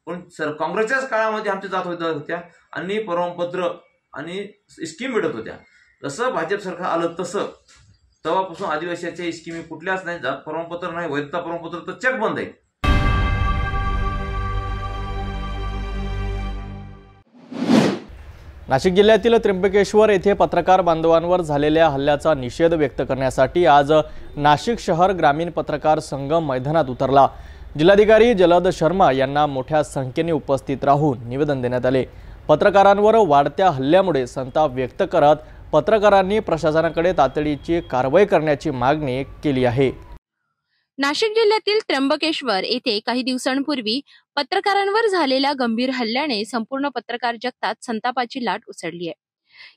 पण काँग्रेसच्याच काळामध्ये आमच्या जात होत्या आणि प्रमाणपत्र आणि स्कीम भेटत होत्या. जसं भाजप सरकार आलं तसं तेव्हापासून आदिवासीच्या स्कीमी कुठल्याच नाही. जात प्रमाणपत्र नाही, वैधता प्रमाणपत्र तर चेक बंद आहे. नाशिक जिल्ह्यातील त्र्यंबकेश्वर येथे पत्रकार बांधवांवर झालेल्या हल्ल्याचा निषेध व्यक्त करण्यासाठी आज नाशिक शहर ग्रामीण पत्रकार संघ मैदानात उतरला। जिल्हाधिकारी जलद शर्मा यांना मोठ्या संख्येने उपस्थित राहून निवेदन देण्यात आले। पत्रकारांवर वाढत्या हल्ल्यामुळे संताप व्यक्त करत पत्रकारांनी प्रशासनाकडे तातडीची कारवाई करण्याची मागणी केली आहे। नाशिक जिल्ह्यातील त्र्यंबकेश्वर येथे काही दिवसांपूर्वी पत्रकारांवर झालेल्या गंभीर हल्ल्याने संपूर्ण पत्रकार जगतात संतापाची लाट उसळली आहे।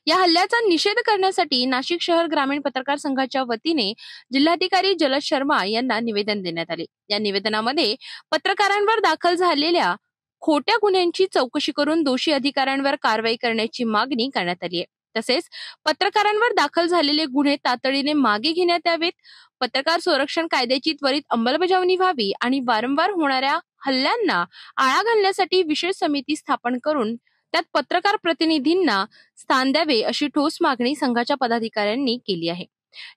या हल्ल्याचा निषेध करण्यासाठी नाशिक शहर ग्रामीण पत्रकार संघाच्या वतीने जिल्हाधिकारी जलद शर्मा यांना निवेदन देण्यात आले। या निवेदनामध्ये पत्रकारांवर दाखल झालेल्या खोट्या गुन्ह्यांची चौकशी करून दोषी अधिकाऱ्यांवर कारवाई करण्याची मागणी करण्यात आली आहे। तसेच पत्रकारांवर दाखल झालेले गुन्हे तातडीने मागे घेण्यात यावेत, पत्रकार संरक्षण कायद्याची त्वरित अंमलबजावणी व्हावी आणि वारंवार होणाऱ्या हल्ल्यांना आळा घालण्यासाठी विशेष समिती स्थापन करून त्यात पत्रकार प्रतिनिधींना स्थान द्यावे अशी ठोस मागणी संघाच्या पदाधिकाऱ्यांनी केली आहे।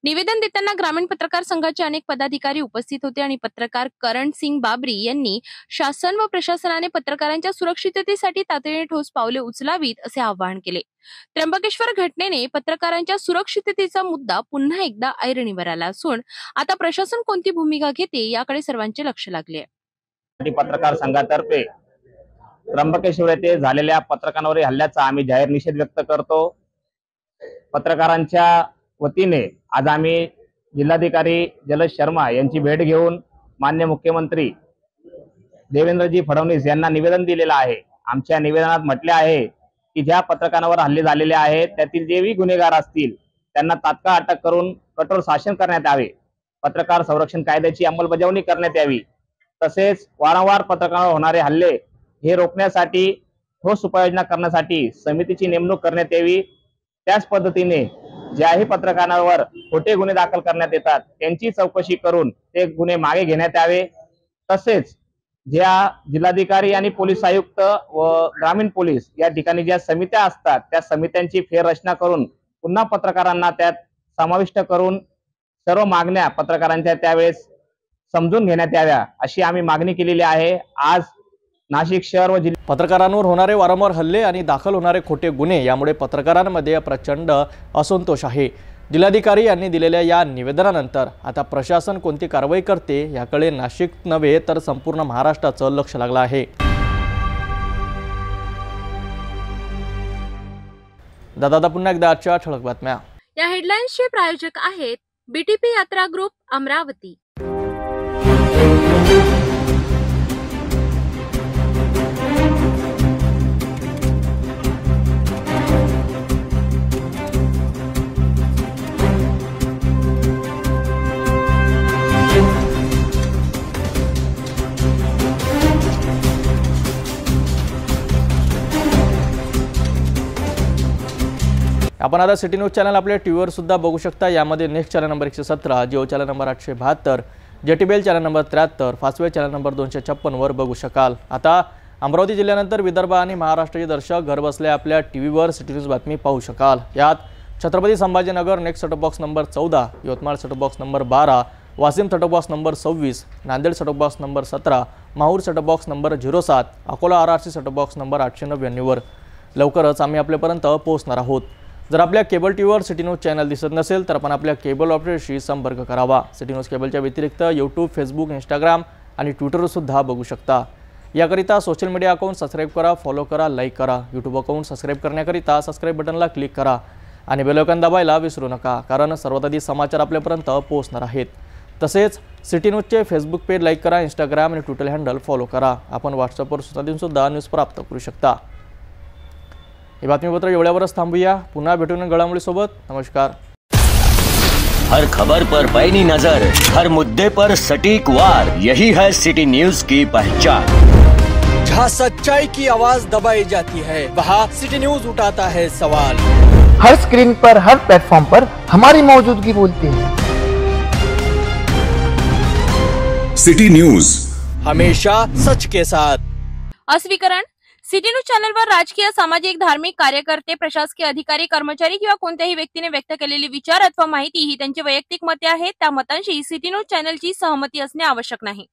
निवेदन देताना ग्रामीण पत्रकार संघाचे अनेक पदाधिकारी उपस्थित होते आणि पत्रकार करण सिंग बाबरी यांनी शासन व प्रशासनाने पत्रकारांच्या सुरक्षिततेसाठी तातडीने ठोस पावले उचलावीत असे आवाहन केले। त्र्यंबकेश्वर घटनेने पत्रकारांच्या सुरक्षिततेचा मुद्दा पुन्हा एकदा ऐरणीवर आला असून आता प्रशासन कोणती भूमिका घेते याकडे सर्वांचे लक्ष लागले आहे। पत्रकार संघातर्फे त्र्यंबकेश्वर येथे झालेल्या पत्रकारांवरील हल्ल्याचा आम्ही जाहीर निषेध व्यक्त करतो। पत्रकारांच्या वतीने आज आम्ही जिल्हाधिकारी जलद शर्मा यांची भेट घेऊन माननीय मुख्यमंत्री देवेंद्रजी फडणवीस यांना निवेदन दिलेलं आहे। आमच्या निवेदनात म्हटले आहे की ज्या पत्रकारांवर हल्ले झालेले आहेत त्यातील जेही गुन्हेगार असतील त्यांना तात्काळ अटक करून कठोर शासन करण्यात यावे, पत्रकार संरक्षण कायद्याची अंमलबजावणी करण्यात यावी, तसेच वारंवार पत्रकारांवर होणारे हल्ले हे रोखण्यासाठी ठोस उपाययोजना करण्यासाठी समितीची नेमणूक करण्यात यावी। त्याच पद्धतीने ज्याही पत्रकारांवर खोटे गुन्हे दाखल करण्यात येतात त्यांची चौकशी करून ते गुन्हे मागे घेण्यात यावे। तसेच ज्या जिल्हाधिकारी आणि पोलीस आयुक्त व ग्रामीण पोलीस या ठिकाणी ज्या समित्या असतात त्या समित्यांची फेररचना करून पुन्हा पत्रकारांना त्यात समाविष्ट करून सर्व मागण्या पत्रकारांच्या त्यावेळेस समजून घेण्यात याव्या अशी आम्ही मागणी केलेली आहे। आज नाशिक शहर व पत्रकारांवर होणारे वारंवार हल्ले आणि दाखल होणारे खोटे गुन्हे यामुळे पत्रकारांमध्ये प्रचंड असंतोष आहे। जिल्हाधिकारी यांनी दिलेल्या या निवेदनानंतर आता प्रशासन कोणती कारवाई करते याकडे नाशिक नव्हे तर संपूर्ण महाराष्ट्राचं लक्ष लागलं आहे। दादा पुन्हा एकदा आजच्या ठळक बातम्या। या हेडलाईन्सचे प्रायोजक आहेत बीटीपी यात्रा ग्रुप अमरावती। आपण आता सिटी न्यूज चॅनल आपल्या टीव्हीवर सुद्धा बघू शकता। यामध्ये next channel number 117, Jio channel number 872, JTBL channel number 73, Fastway channel number 256 वर बघू शकाल। आता अमरावती जिल्ह्यानंतर विदर्भ आणि महाराष्ट्राचे दर्शक घर बसल्या आपल्या टीव्हीवर सिटी न्यूज बातमी पाहू शकाल। यात Chhatrapati Sambhajinagar next setup box number 14, Yavatmal setup box number 12, Washim setup box number 26, Nanded setup box number 17, Mahur setup box number 07, Akola RRC setup box number 899 वर लवकरच आम्ही आपल्यापर्यंत पोहोचणार आहोत। जर आपल्या केबल टीव्हीवर सिटी न्यूज चॅनल दिसत नसेल तर आपण आपल्या केबल ऑपरेटरशी संपर्क करावा। सिटी न्यूज केबलच्या व्यतिरिक्त यूट्यूब, फेसबुक, इंस्टाग्राम आणि ट्विटरवर सुद्धा बघू शकता। याकरिता सोशल मीडिया अकाउंट सबस्क्राईब करा, फॉलो करा, लाईक करा। यूट्यूब अकाउंट सबस्क्राईब करण्याकरिता सबस्क्राईब बटनला क्लिक करा आणि बेल आयकॉन दाबायला विसरू नका, कारण सर्वात आधी समाचार आपल्यापर्यंत पोहोचणार आहेत। तसेच सिटी न्यूजचे फेसबुक पेज लाईक करा, इंस्टाग्राम आणि ट्विटर हँडल फॉलो करा। आपण व्हॉट्सअपवर सुद्धा न्यूज प्राप्त करू शकता। हे बातमीपत्र एवढ्यावरच थांबूया, पुन्हा भेटून घडामोडीसोबत। नमस्कार। हर खबर पर पैनी नजर, हर मुद्दे पर सटीक वार, यही है सिटी न्यूज की पहचान। जहाँ सच्चाई की आवाज दबाई जाती है वहाँ सिटी न्यूज उठाता है सवाल। हर स्क्रीन पर, हर प्लेटफॉर्म पर हमारी मौजूदगी बोलती है। सिटी न्यूज हमेशा सच के साथ। अस्वीकरण। सिटी न्यूज चॅनलवर राजकीय, सामाजिक, धार्मिक कार्यकर्ते, प्रशासकीय अधिकारी, कर्मचारी किंवा कोणत्याही व्यक्तीने व्यक्त केलेली विचार अथवा माहिती ही त्यांची वैयक्तिक मते आहेत। त्या मतांशी सिटी न्यूज चॅनलची सहमती असणे आवश्यक नाही।